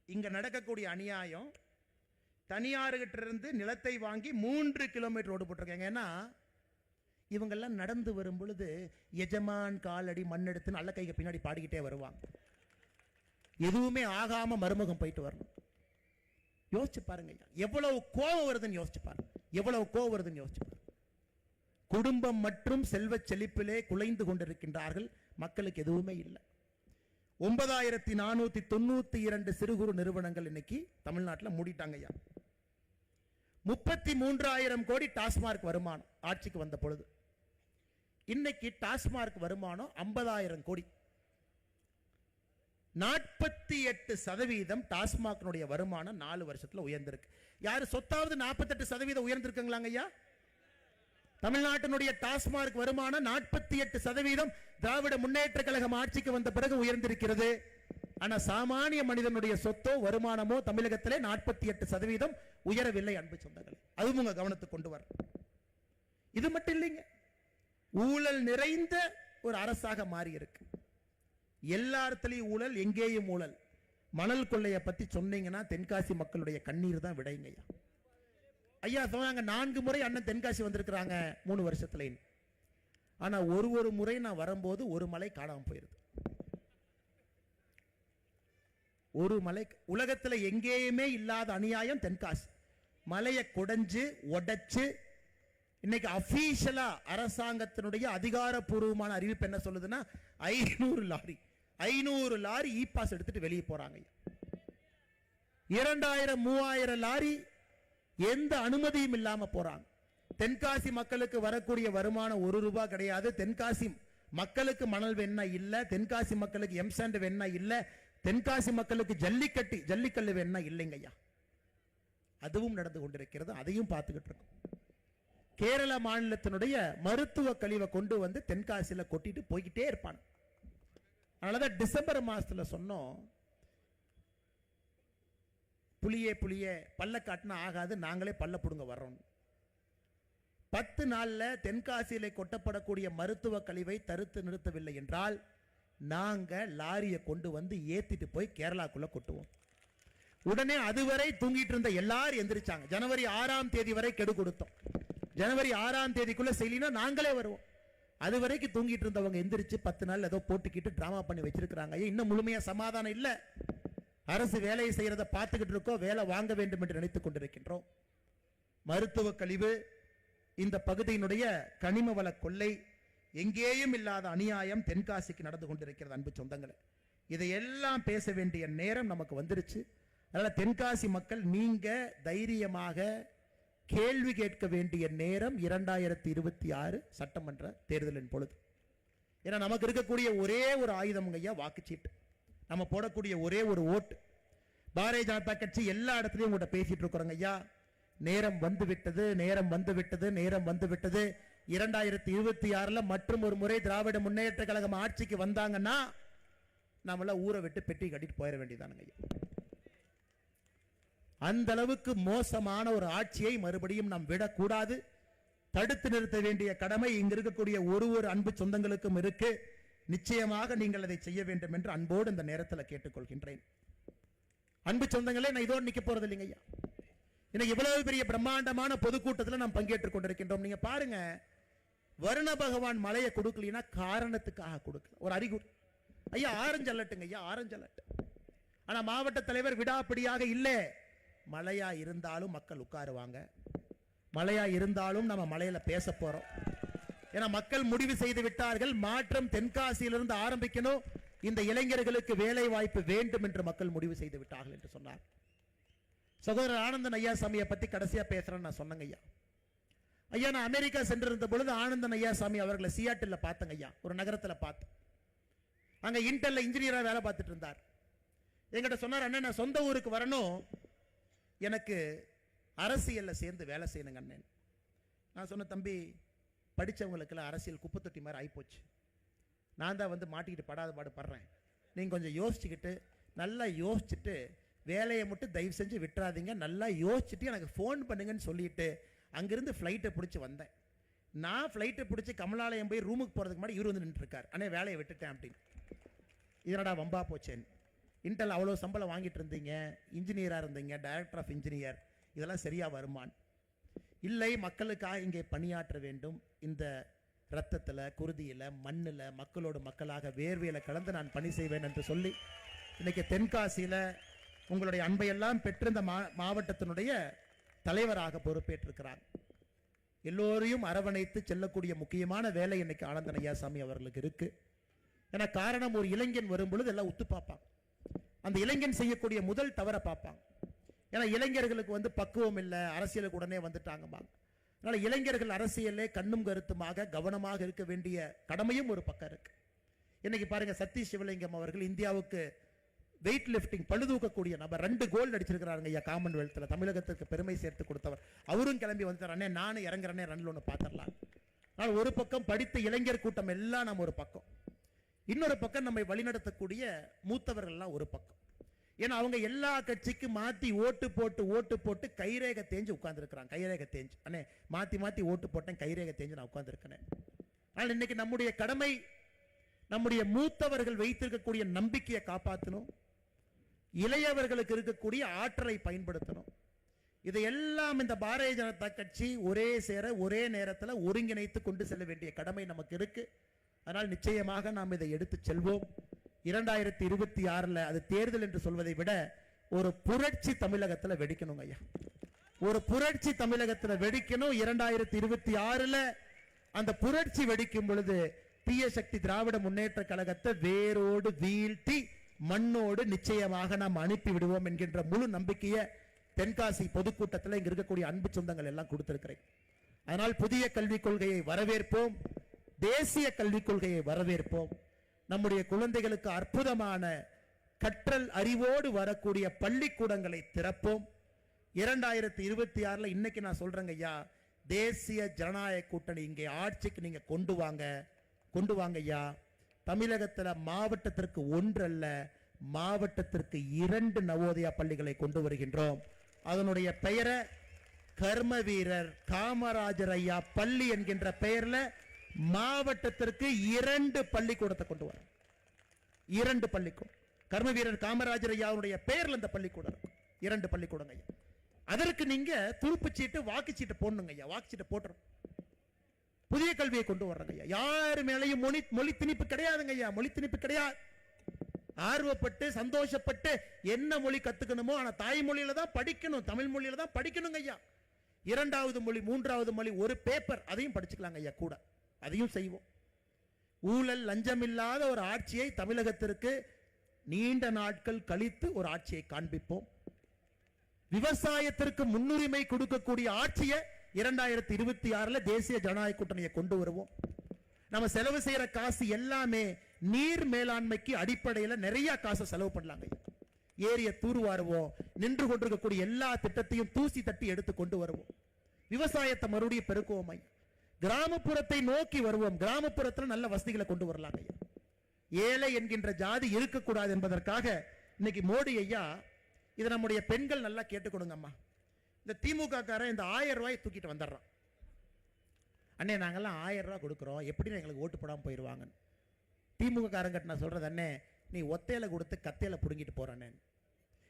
B: இங்க நடக்கக்கூடிய அநியாயம். தனியார்கிட்ட இருந்து நிலத்தை வாங்கி 3 கிலோமீட்டர் ரோடு போட்டிருக்காங்க. ஏன்னா இவங்கெல்லாம் நடந்து வரும் பொழுது எஜமான் காலடி மண்ணெடுத்து நல்ல கைக்கு பின்னாடி பாடிக்கிட்டே வருவாங்க. எதுவுமே ஆகாம மருமகம் போயிட்டு வரணும். யோசிச்சு பாருங்க, எவ்வளவு கோபம் வருதுன்னு யோசிச்சு பாருங்க. எவ்வளவு கோபம் வருதுன்னு யோசிச்சு பாருங்க. குடும்பம் மற்றும் செல்வ செழிப்பிலே குலைந்து கொண்டிருக்கின்றார்கள். மக்களுக்கு எதுவுமே இல்லை. 9492 சிறு குறு நிறுவனங்கள் இன்னைக்கு தமிழ்நாட்டில் மூடிட்டாங்க. 33,000 கோடி டாஸ்மார்க் வருமானம் ஆட்சிக்கு வந்த பொழுது. இன்னைக்கு டாஸ்மார்க் வருமானம் 50,000 கோடி. 48% டாஸ்மாக் வருமானம் 4 வருஷத்துல உயர்ந்திருக்கு. யாரு சொத்தாவது 48% உயர்ந்திருக்குங்களாங்க ஐயா? தமிழ்நாட்டினுடைய டாஸ்மார்க் வருமானம் 48% திராவிட முன்னேற்ற கழகம் ஆட்சிக்கு வந்த பிறகு உயர்ந்திருக்கிறது. ஆனா சாமானிய மனிதனுடைய சொத்தோ வருமானமோ தமிழகத்திலே 48% உயரவில்லை. அன்பு சொந்தங்கள், அதுவும் உங்க கவனத்துக்கு கொண்டு வர. இது மட்டும் இல்லைங்க, ஊழல் நிறைந்த ஒரு அரசாக மாறி இருக்கு. எல்லா இடத்துலயும் ஊழல், எங்கேயும் ஊழல். மணல் கொள்ளைய பத்தி சொன்னீங்கன்னா தென்காசி மக்களுடைய கண்ணீர் தான் விடைங்க ஐயா. ஐயா சொன்னாங்க 4 முறை அண்ணன் தென்காசி வந்திருக்கிறாங்க 3 வருஷத்துல. ஆனா ஒரு முறை நான் வரும்போது ஒரு மலை காணாம போயிருது. ஒரு மலை. உலகத்துல எங்கேயுமே இல்லாத அநியாயம் தென்காசி. மலையை குடைஞ்சு உடைச்சு இன்னைக்கு அபிஷியலா அரசாங்கத்தினுடைய அதிகாரப்பூர்வமான அறிவிப்பு என்ன சொல்லுதுன்னா 500 லாரி இ பாஸ் எடுத்துட்டு வெளியே போறாங்க. 2000-3000 லாரி எந்த அனுமதியும் இல்லாம போறாங்க. தென்காசி மக்களுக்கு வரக்கூடிய வருமானம் 1 ரூபாய் கிடையாது. தென்காசி மக்களுக்கு மணல் வேணா இல்ல, தென்காசி மக்களுக்கு எம்சாண்ட் வேணா இல்ல, தென்காசி மக்களுக்கு ஜல்லிக்கல்லு வேணா இல்லைங்க ஐயா. அதுவும் நடந்து கொண்டிருக்கிறது. அதையும் பார்த்துக்கிட்டு இருக்கோம். கேரள மாநிலத்தினுடைய மருத்துவ கழிவை கொண்டு வந்து தென்காசியில கொட்டிட்டு போய்கிட்டே இருப்பாங்க. அதனாலதான் டிசம்பர் மாசத்துல சொன்னோம், புளியே பல்ல காட்டினா ஆகாது, நாங்களே பல்ல புடுங்க வர்றோம். 10 நாள்ல தென்காசியில கொட்டப்படக்கூடிய மருத்துவ கழிவை தடுத்து நிறுத்தவில்லை என்றால் நாங்க லாரியை கொண்டு வந்து ஏத்திட்டு போய் கேரளாக்குள்ள கொட்டுவோம். உடனே அதுவரை தூங்கிட்டு இருந்த எல்லாரும் எந்திரிச்சாங்க. ஜனவரி 6ஆம் தேதி வரை கெடு கொடுத்தோம். ஜனவரி 6ஆம் தேதிக்குள்ள செய்யலினா நாங்களே வருவோம். அது வரைக்கும் தூங்கிட்டு இருந்தவங்க எந்திரிச்சு 10 நாள் ஏதோ போட்டுக்கிட்டு டிராமா பண்ணி வச்சிருக்கிறாங்க. இன்னும் முழுமையா சமாதானம் இல்ல. அரசு வேலையை செய்யறதை பார்த்துக்கிட்டு இருக்கோம், வேலை வாங்க வேண்டும் என்று நினைத்துக் கொண்டிருக்கின்றோம். மருத்துவ கழிவு, இந்த பகுதியினுடைய கனிம வள கொள்ளை, எங்கேயும் இல்லாத அநியாயம் தென்காசிக்கு நடந்து கொண்டிருக்கிறது. அன்பு சொந்தங்களே, இதையெல்லாம் பேச வேண்டிய நேரம் நமக்கு வந்துருச்சு. அதனால தென்காசி மக்கள் நீங்க தைரியமாக கேள்வி கேட்க வேண்டிய நேரம் 2026 சட்டமன்ற தேர்தலின் பொழுது. ஏன்னா நமக்கு இருக்கக்கூடிய ஒரே ஒரு ஆயுதம் ஐயா வாக்குச்சீட்டு. நம்ம போடக்கூடிய ஒரே ஒரு ஓட்டு. பாரதிய ஜனதா கட்சி எல்லா இடத்துலையும் உங்கள்கிட்ட பேசிட்டு இருக்கிறோங்க ஐயா, நேரம் வந்து விட்டது. 2026 மற்றும் ஒரு முறை திராவிட முன்னேற்ற கழகம் ஆட்சிக்கு வந்தாங்கன்னா நம்மள ஊரை விட்டு பெட்டி கட்டிட்டு போயிட வேண்டியதானுங்க ஐயா. அந்த அளவுக்கு மோசமான ஒரு ஆட்சியை மறுபடியும் நாம் விடக்கூடாது. தடுத்து நிறுத்த வேண்டிய கடமை இங்க இருக்கக்கூடிய ஒரு அன்பு சொந்தங்களுக்கும் இருக்கு. நிச்சயமாக நீங்கள் அதை செய்ய வேண்டும் என்று அன்போடு இந்த நேரத்தில் கேட்டுக்கொள்கின்றேன். அன்பு சொந்தங்களே, நான் இதோடு நிக்க போறது இல்லைங்க ஐயா. இன்னைக்கு இவ்வளவு பெரிய பிரம்மாண்டமான பொதுக்கூட்டத்தில் நாம் பங்கேற்றுக் கொண்டிருக்கின்றோம். நீங்க பாருங்க, வருண பகவான் மலையை கொடுக்கலனா காரணத்துக்காக கொடுக்கல, ஒரு அறிகுறி. ஐயா ஆரஞ்சு அலட்டுங்க ஐயா, ஆரஞ்சு அலட்டு. ஆனா மாவட்ட தலைவர் விடாப்பிடியாக இல்லை. மழையா இருந்தாலும் மக்கள் உட்காருவாங்க, மழையா இருந்தாலும் நம்ம மலையில பேச போறோம். ஏன்னா மக்கள் முடிவு செய்து விட்டார்கள், மாற்றம் தென்காசியிலிருந்து ஆரம்பிக்கணும், இந்த இளைஞர்களுக்கு வேலை வாய்ப்பு வேண்டும் என்று மக்கள் முடிவு செய்து விட்டார்கள் என்று சொன்னார். சகோதரர் ஆனந்தன் ஐயாசாமியை பத்தி கடைசியா பேசுறேன்னு நான் சொன்னங்க ஐயா. ஐயா, நான் அமெரிக்கா சென்றிருந்த பொழுது ஆனந்தன் ஐயாசாமி அவர்களை சியாட்டில் பார்த்தங்க ஐயா, ஒரு நகரத்தில் பார்த்து. அங்க இன்டெல்ல இன்ஜினியரா வேலை பார்த்துட்டு இருந்தார். என்கிட்ட சொன்னார், அண்ணன் நான் சொந்த ஊருக்கு வரணும், எனக்கு அரசியல்ல சேர்ந்து வேலை செய்யணுங்க அண்ணன். நான் சொன்ன, தம்பி படித்தவங்களுக்கெல்லாம் அரசியல் குப்பை தொட்டி மாதிரி ஆகிப்போச்சு, நான் தான் வந்து மாட்டிக்கிட்டு படாத பாடு படுறேன், நீங்கள் கொஞ்சம் யோசிச்சுக்கிட்டு நல்லா யோசிச்சுட்டு வேலையை மட்டும் தயவு செஞ்சு விட்டுறாதீங்க, நல்லா யோசிச்சுட்டு எனக்கு ஃபோன் பண்ணுங்கன்னு சொல்லிட்டு அங்கிருந்து ஃப்ளைட்டை பிடிச்சி வந்தேன். நான் ஃப்ளைட்டை பிடிச்சி கமலாலயம் போய் ரூமுக்கு போகிறதுக்கு முன்னாடி இவர் வந்து நின்றுருக்கார், அண்ணே வேலையை விட்டுட்டேன் அப்படின்னு. இதனடா வம்பா போச்சேன், இன்டெல் அவ்வளோ சம்பளம் வாங்கிட்டு இருந்தீங்க, இன்ஜினியராக இருந்தீங்க, டைரக்டர் ஆஃப் இன்ஜினியர், இதெல்லாம் சரியாக வருமான்? இல்லை, மக்களுக்காக இங்கே பணியாற்ற வேண்டும், இந்த ரத்தத்தில் குருதியில் மண்ணில் மக்களோடு மக்களாக வேர்வையில் கலந்து நான் பணி செய்வேன் என்று சொல்லி இன்னைக்கு தென்காசியில் உங்களுடைய அன்பையெல்லாம் பெற்று இந்த மாவட்டத்தினுடைய தலைவராக பொறுப்பேற்றிருக்கிறார். எல்லோரையும் அரவணைத்து செல்லக்கூடிய முக்கியமான வேலை இன்னைக்கு ஆனந்தன் ஐயாசாமி அவர்களுக்கு இருக்கு. ஏன்னா காரணம், ஒரு இளைஞன் வரும் பொழுது எல்லாம் உத்து பார்ப்பாங்க, அந்த இளைஞன் செய்யக்கூடிய முதல் தவற பார்ப்பாங்க. ஏன்னா இளைஞர்களுக்கு வந்து பக்குவம் இல்லை, அரசியலுக்கு உடனே வந்துட்டாங்கம்மா. அதனால இளைஞர்கள் அரசியலே கண்ணும் கருத்துமாக கவனமாக இருக்க வேண்டிய கடமையும் ஒரு பக்கம் இருக்கு. இன்னைக்கு பாருங்க, சதீஷ் சிவலிங்கம் அவர்கள் இந்தியாவுக்கு வெயிட் லிஃப்டிங் பழுதூக்கக்கூடிய நபர், 2 கோல்டு அடிச்சிருக்கிறாருங்க ஐயா காமன்வெல்த்தில், தமிழகத்துக்கு பெருமை சேர்த்து கொடுத்தவர். அவரும் கிளம்பி வந்துட்டார், அண்ணே நானும் இறங்குறேனே ரன்ல ஒன்று பார்த்துடலாம். ஆனால் ஒரு பக்கம் படித்த இளைஞர் கூட்டம் எல்லாம் நம்ம ஒரு பக்கம், இன்னொரு பக்கம் நம்மை வழிநடத்தக்கூடிய மூத்தவர்கள்லாம் ஒரு பக்கம். ஏன்னா அவங்க எல்லா கட்சிக்கும் மாத்தி ஓட்டு போட்டு கைரேகை தேஞ்சு உட்கார்ந்துருக்கிறாங்க. கைரேகை தேஞ்சு, அண்ணே மாத்தி மாத்தி ஓட்டு போட்டேன், கைரேகை தேஞ்சு நான் உட்கார்ந்துருக்கேன். ஆனால் இன்னைக்கு நம்முடைய கடமை, நம்முடைய மூத்தவர்கள் வைத்திருக்கக்கூடிய நம்பிக்கையை காப்பாற்றணும், இளையவர்களுக்கு இருக்கக்கூடிய ஆற்றலை பயன்படுத்தணும். இதையெல்லாம் இந்த பாரதிய ஜனதா கட்சி ஒரே சேர ஒரே நேரத்தில் ஒருங்கிணைத்து கொண்டு செல்ல வேண்டிய கடமை நமக்கு இருக்கு. அதனால் நிச்சயமாக நாம் இதை எடுத்து செல்வோம். 2026 அது தேர்தல் என்று சொல்வதை விட ஒரு புரட்சி தமிழகத்தில் வெடிக்கணும் ஐயா, ஒரு புரட்சி தமிழகத்தில் வெடிக்கணும். 2026 அந்த புரட்சி வெடிக்கும் பொழுது தீய சக்தி திராவிட முன்னேற்ற கழகத்தை வேரோடு வீழ்த்தி மண்ணோடு நிச்சயமாக நாம் அனுப்பி விடுவோம் என்கின்ற முழு நம்பிக்கையை தென்காசி பொதுக்கூட்டத்தில் இங்க இருக்கக்கூடிய அன்பு சொந்தங்கள் எல்லாம் கொடுத்திருக்கிறேன். அதனால் புதிய கல்விக் கொள்கையை வரவேற்போம், தேசிய கல்விக் கொள்கையை வரவேற்போம். நம்முடைய குழந்தைகளுக்கு அற்புதமான கற்றல் அறிவோடு வரக்கூடிய பள்ளிக்கூடங்களை திறப்போம். 2026 இன்னைக்கு நான் சொல்றேங்க ஐயா, தேசிய ஜனநாயக கூட்டணி இங்கே ஆட்சிக்கு நீங்க கொண்டு வாங்க ஐயா. தமிழகத்தில் மாவட்டத்திற்கு 1 அல்ல, மாவட்டத்திற்கு 2 நவோதயா பள்ளிகளை கொண்டு வருகின்றோம். அதனுடைய பெயரை கர்ம வீரர் காமராஜர் ஐயா பள்ளி என்கின்ற பெயர்ல மாவட்டத்திற்கு 2 பள்ளிக்கூடத்தை கொண்டு வர, 2 பள்ளிக்கூடம் கர்ம வீரர் காமராஜர் ஐயாவுடைய பெயர்ல இந்த பள்ளிக்கூடம் 2 பள்ளிக்கூடங்க ஐயா. அதற்கு நீங்க துருப்புச்சீட்டு வாக்குச்சீட்டு போடணுங்க ஐயா, வாக்குச்சீட்டு போட்டுரும். புதிய கல்வியை கொண்டு வர்றாங்க ஐயா. யாரு மேலையும் மொழி திணிப்பு கிடையாதுங்க ஐயா, மொழி திணிப்பு கிடையாது. ஆர்வப்பட்டு சந்தோஷப்பட்டு என்ன மொழி கத்துக்கணுமோ ஆனா தாய்மொழியில தான் படிக்கணும், தமிழ் மொழியில தான் படிக்கணுங்க ஐயா. 2வது மொழி 3வது மொழி ஒரு பேப்பர் அதையும் படிச்சுக்கலாங்க ஐயா, கூட அதையும் செய்வோம். ஊழல் லஞ்சம் இல்லாத ஒரு ஆட்சியை தமிழகத்திற்கு நீண்ட நாட்கள் கழித்து ஒரு ஆட்சியை காண்பிப்போம். விவசாயத்திற்கு முன்னுரிமை கொடுக்கக்கூடிய ஆட்சியை 2026 தேசிய ஜனநாயக கூட்டணியை கொண்டு வருவோம். நம்ம செலவு செய்யற காசு எல்லாமே நீர் மேலாண்மைக்கு அடிப்படையில் நிறைய காசு செலவு பண்ணலாங்க. ஏரிய தூர்வாருவோம், நின்று கொண்டிருக்கக்கூடிய எல்லா திட்டத்தையும் தூசி தட்டி எடுத்து கொண்டு வருவோம். விவசாயத்தை மறுபடியும் பெருக்குவோம். கிராமப்புறத்தை நோக்கி வருவோம், கிராமப்புறத்தில் நல்ல வசதிகளை கொண்டு வரலாங்க. ஏழை என்கின்ற ஜாதி இருக்கக்கூடாது என்பதற்காக இன்னைக்கு மோடி ஐயா, இதை நம்முடைய பெண்கள் நல்லா கேட்டுக்கொடுங்க அம்மா. இந்த திமுக காரன் இந்த 1000 ரூபாய் தூக்கிட்டு வந்துடுறான். அண்ணே நாங்கெல்லாம் 1000 ரூபாய் கொடுக்குறோம், எப்படி எங்களுக்கு ஓட்டு போடாமல் போயிடுவாங்க. திமுக காரங்கிட்ட நான் சொல்றது, அண்ணே நீ ஒத்தையில கொடுத்து கத்தையில புடுங்கிட்டு போறானே,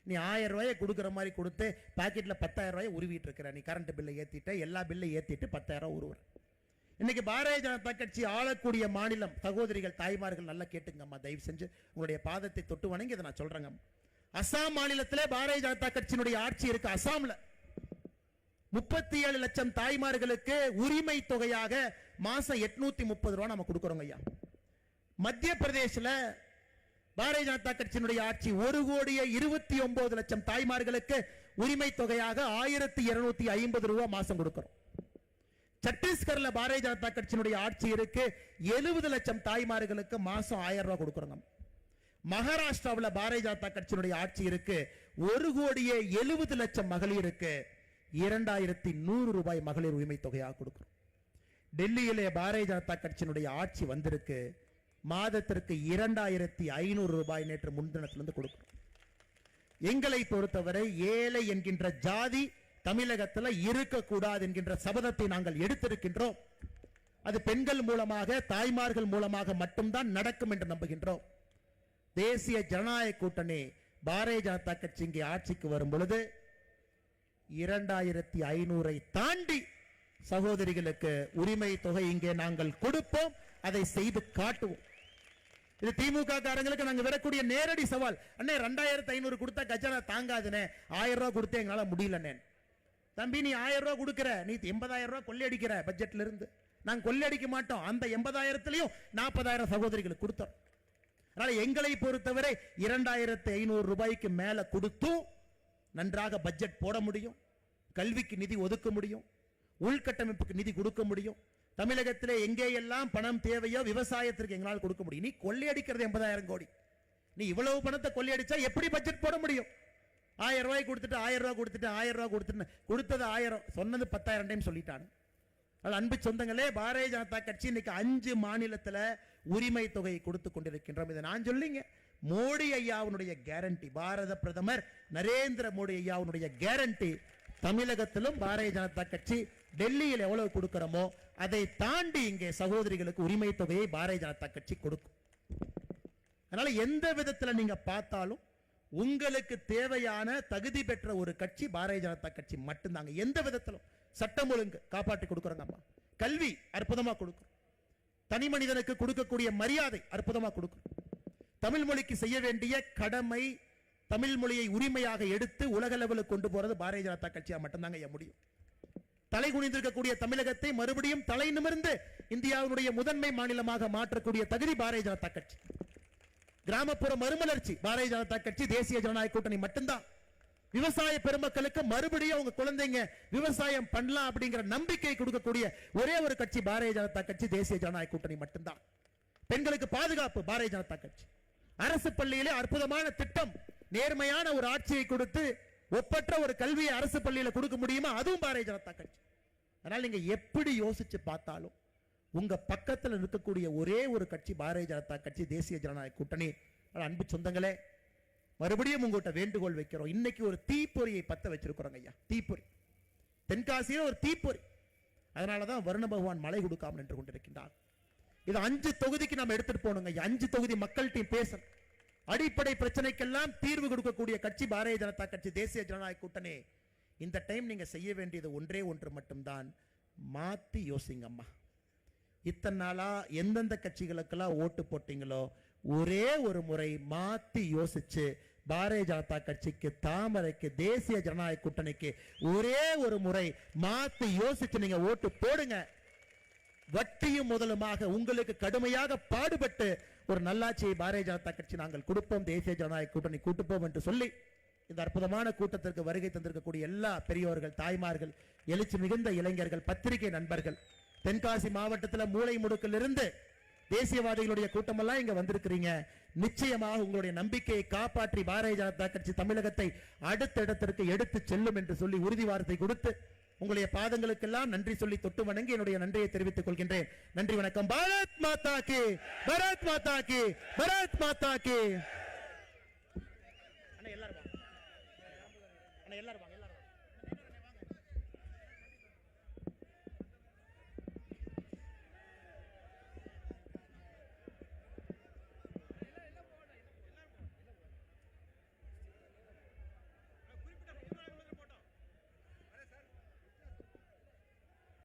B: நீ 1000 ரூபாயை கொடுக்குற மாதிரி கொடுத்து பாக்கெட்ல 10,000 ரூபாயை உருவிட்டு இருக்கிற, நீ கரண்ட் பில்லை ஏத்திட்ட, எல்லா பில்லை ஏத்திட்டு 10,000 ரூபாய் உருவுற. இன்னைக்கு பாரதிய ஜனதா கட்சி ஆளக்கூடிய மாநிலம், சகோதரிகள் தாய்மார்கள் நல்லா கேட்டுங்கம்மா, தயவு செஞ்சு உங்களுடைய பாதத்தை தொட்டு வணங்கி இதை நான் சொல்றேங்க. அசாம் மாநிலத்திலே பாரதிய ஜனதா கட்சியினுடைய ஆட்சி இருக்கு. அசாம்ல 37 லட்சம் தாய்மார்களுக்கு உரிமை தொகையாக மாசம் 830 ரூபாய் நம்ம கொடுக்கிறோம் ஐயா. மத்திய பிரதேசல பாரதிய ஜனதா கட்சியினுடைய ஆட்சி 1,29 லட்சம் தாய்மார்களுக்கு உரிமை தொகையாக 1,250 ரூபாய் மாசம் கொடுக்கிறோம். சத்தீஸ்கர்ல பாரதிய ஜனதா கட்சியினுடைய ஆட்சி இருக்கு. 70 லட்சம் தாய்மார்களுக்கு மாசம் 1000 ரூபாய் கொடுக்கிறோம். மகாராஷ்டிராவில் பாரதிய ஜனதா கட்சியினுடைய ஆட்சி இருக்கு. 1,70 லட்சம் மகளிருக்கு 2,100 ரூபாய் மகளிர் உரிமை தொகையாக கொடுக்கிறோம். டெல்லியிலே பாரதிய ஜனதா கட்சியினுடைய ஆட்சி வந்திருக்கு. மாதத்திற்கு 2,500 ரூபாய் நேற்று முன்தினத்திலிருந்து கொடுக்கிறோம். எங்களை பொறுத்தவரை ஏழை என்கின்ற ஜாதி தமிழகத்தில் இருக்கக்கூடாது என்கின்ற சபதத்தை நாங்கள் எடுத்திருக்கின்றோம். அது பெண்கள் மூலமாக தாய்மார்கள் மூலமாக மட்டும்தான் நடக்கும் என்று நம்புகின்றோம். தேசிய ஜனநாயக கூட்டணி பாரதிய ஜனதா கட்சி இங்கே ஆட்சிக்கு வரும் பொழுது 2,500 தாண்டி சகோதரிகளுக்கு உரிமை தொகை இங்கே நாங்கள் கொடுப்போம். அதை செய்து காட்டுவோம். இது திமுக காரங்களுக்கு நாங்க வரக்கூடிய நேரடி சவால். அண்ணே 2,500 கொடுத்தா கஜானா தாங்காதுனே, 1000 ரூபாய் கொடுத்தே எங்களால முடியலண்ணே. தம்பி நீ 1000 ரூபாய் கொடுக்கிற, நீ 80,000 ரூபாய் கொள்ளையடிக்கிற பட்ஜெட்ல இருந்து. நாங்க கொள்ளையடிக்க மாட்டோம். அந்த 80,000 40,000 சகோதரிகளுக்கு கொடுத்தோம். அதனால எங்களை பொறுத்தவரை 2,500 ரூபாய்க்கு மேல கொடுத்தும் நன்றாக பட்ஜெட் போட முடியும். கல்விக்கு நிதி ஒதுக்க முடியும். உள்கட்டமைப்புக்கு நிதி கொடுக்க முடியும். தமிழகத்திலே எங்கே எல்லாம் பணம் தேவையோ விவசாயத்திற்கு எங்களால் கொடுக்க முடியும். நீ கொள்ளையடிக்கிறது 80,000 கோடி. நீ இவ்வளவு பணத்தை கொள்ளையடிச்சா எப்படி பட்ஜெட் போட முடியும்? 1000 ரூபாய் கொடுத்துட்டு 1000 ரூபாய் கொடுத்துட்டு 1000 ரூபாய் கொடுத்துட்டு கொடுத்தது 1000, சொன்னது 10,000 டைம் சொல்லிட்டாங்க. அன்பு சொந்தங்களே, பாரதிய ஜனதா கட்சி இன்னைக்கு 5 மாநிலத்தில் உரிமை தொகை கொடுத்து கொண்டிருக்கின்றோம். இதை நான் சொல்லிங்க, மோடி ஐயாவுடைய கேரண்டி, பாரத பிரதமர் நரேந்திர மோடி ஐயாவுடைய கேரண்டி. தமிழகத்திலும் பாரதிய ஜனதா கட்சி டெல்லியில் எவ்வளவு கொடுக்கிறோமோ அதை தாண்டி இங்கே சகோதரிகளுக்கு உரிமை தொகையை பாரதிய ஜனதா கட்சி கொடுக்கும். அதனால எந்த விதத்தில் நீங்க பார்த்தாலும் உங்களுக்கு தேவையான தகுதி பெற்ற ஒரு கட்சி பாரதிய ஜனதா கட்சி மட்டும்தாங்க. எந்த விதத்திலும் சட்டம் ஒழுங்கு காப்பாற்றி கொடுக்கிறோங்க. அம்மா கல்வி அற்புதமா கொடுக்கும். தனி மனிதனுக்கு கொடுக்கக்கூடிய மரியாதை அற்புதமா கொடுக்கும். தமிழ் மொழிக்கு செய்ய வேண்டிய கடமை, தமிழ் மொழியை உரிமையாக எடுத்து உலக லெவலுக்கு கொண்டு போறது பாரதிய ஜனதா கட்சியா மட்டும்தாங்க முடியும். தலை குனிந்திருக்கக்கூடிய தமிழகத்தை மறுபடியும் தலை நிமிர்ந்து இந்தியாவுடைய முதன்மை மாநிலமாக மாற்றக்கூடிய தகுதி பாரதிய ஜனதா கட்சி. கிராமப்புற மறுமலர்ச்சி பாரதிய ஜனதா கட்சி, தேசிய ஜனநாயக கூட்டணி மட்டும்தான். விவசாய பெருமக்களுக்கு மறுபடியும் அவங்க குழந்தைங்க விவசாயம் பண்ணலாம் அப்படிங்கிற நம்பிக்கை கொடுக்கக்கூடிய ஒரே ஒரு கட்சி பாரதிய ஜனதா கட்சி, தேசிய ஜனநாயக கூட்டணி மட்டும்தான். பெண்களுக்கு பாதுகாப்பு பாரதிய ஜனதா கட்சி. அரசு பள்ளியிலே அற்புதமான திட்டம், நேர்மையான ஒரு ஆட்சியை கொடுத்து ஒப்பற்ற ஒரு கல்வியை அரசு பள்ளியில கொடுக்க முடியுமா? அதுவும் பாரதிய ஜனதா கட்சி. அதனால நீங்க எப்படி யோசிச்சு பார்த்தாலும் உங்க பக்கத்தில் இருக்கக்கூடிய ஒரே ஒரு கட்சி பாரதிய ஜனதா கட்சி, தேசிய ஜனநாயக கூட்டணி. அன்பு சொந்தங்களே, மறுபடியும் உங்கள்கிட்ட வேண்டுகோள் வைக்கிறோம். இன்னைக்கு ஒரு தீப்பொறியை பத்த வச்சிருக்கிறோங்க ஐயா. தீப்பொறி, தென்காசியில் ஒரு தீப்பொறி. அதனாலதான் வருண பகவான் மழை கொடுக்காமல் நின்று கொண்டிருக்கின்றார். இது 5 தொகுதிக்கு நம்ம எடுத்துட்டு போகணுங்க. 5 தொகுதி மக்கள்கிட்ட பேசணும். அடிப்படை பிரச்சனைக்கெல்லாம் தீர்வு கொடுக்கக்கூடிய கட்சி பாரதிய ஜனதா கட்சி, தேசிய ஜனநாயக கூட்டணி. இந்த டைம் நீங்க செய்ய வேண்டியது ஒன்றே ஒன்று மட்டும்தான், மாத்தி யோசிங்க அம்மா. இத்தனை நாளா எந்தெந்த கட்சிகளுக்கெல்லாம் ஓட்டு போட்டீங்களோ ஒரே ஒரு முறை மாத்தி யோசிச்சு பாரதிய ஜனதா கட்சிக்கு, தாமரைக்கு, தேசிய ஜனநாயக கூட்டணிக்கு ஒரே ஒரு முறை மாத்தி யோசிச்சு நீங்க ஓட்டு போடுங்க. வட்டியும் முதலுமாக உங்களுக்கு கடுமையாக பாடுபட்டு ஒரு நல்லாட்சியை பாரதிய ஜனதா கட்சி நாங்கள் கொடுப்போம், தேசிய ஜனநாயக கூட்டணி கூட்டுப்போம் என்று சொல்லி இந்த அற்புதமான கூட்டத்திற்கு வருகை தந்திருக்கக்கூடிய எல்லா பெரியோர்கள், தாய்மார்கள், எழுச்சி மிகுந்த இளைஞர்கள், பத்திரிகை நண்பர்கள், தென்காசி மாவட்டத்தில் மூளை முடுக்கில் இருந்து தேசியவாதிகளுடைய கூட்டமெல்லாம் இங்க வந்திருக்கிறீங்க. நிச்சயமாக உங்களுடைய நம்பிக்கையை காப்பாற்றி பாரதிய ஜனதா கட்சி தமிழகத்தை அடுத்த இடத்திற்கு எடுத்து செல்லும் என்று சொல்லி உறுதி வார்த்தை கொடுத்து உங்களுடைய பாதங்களுக்கெல்லாம் நன்றி சொல்லி தொட்டு வணங்கி என்னுடைய நன்றியை தெரிவித்துக் கொள்கின்றேன். நன்றி, வணக்கம். பாரத் மாதா கி, பாரத் மாதா கி, பாரத் மாதா கி. எல்லாரும் வாங்க.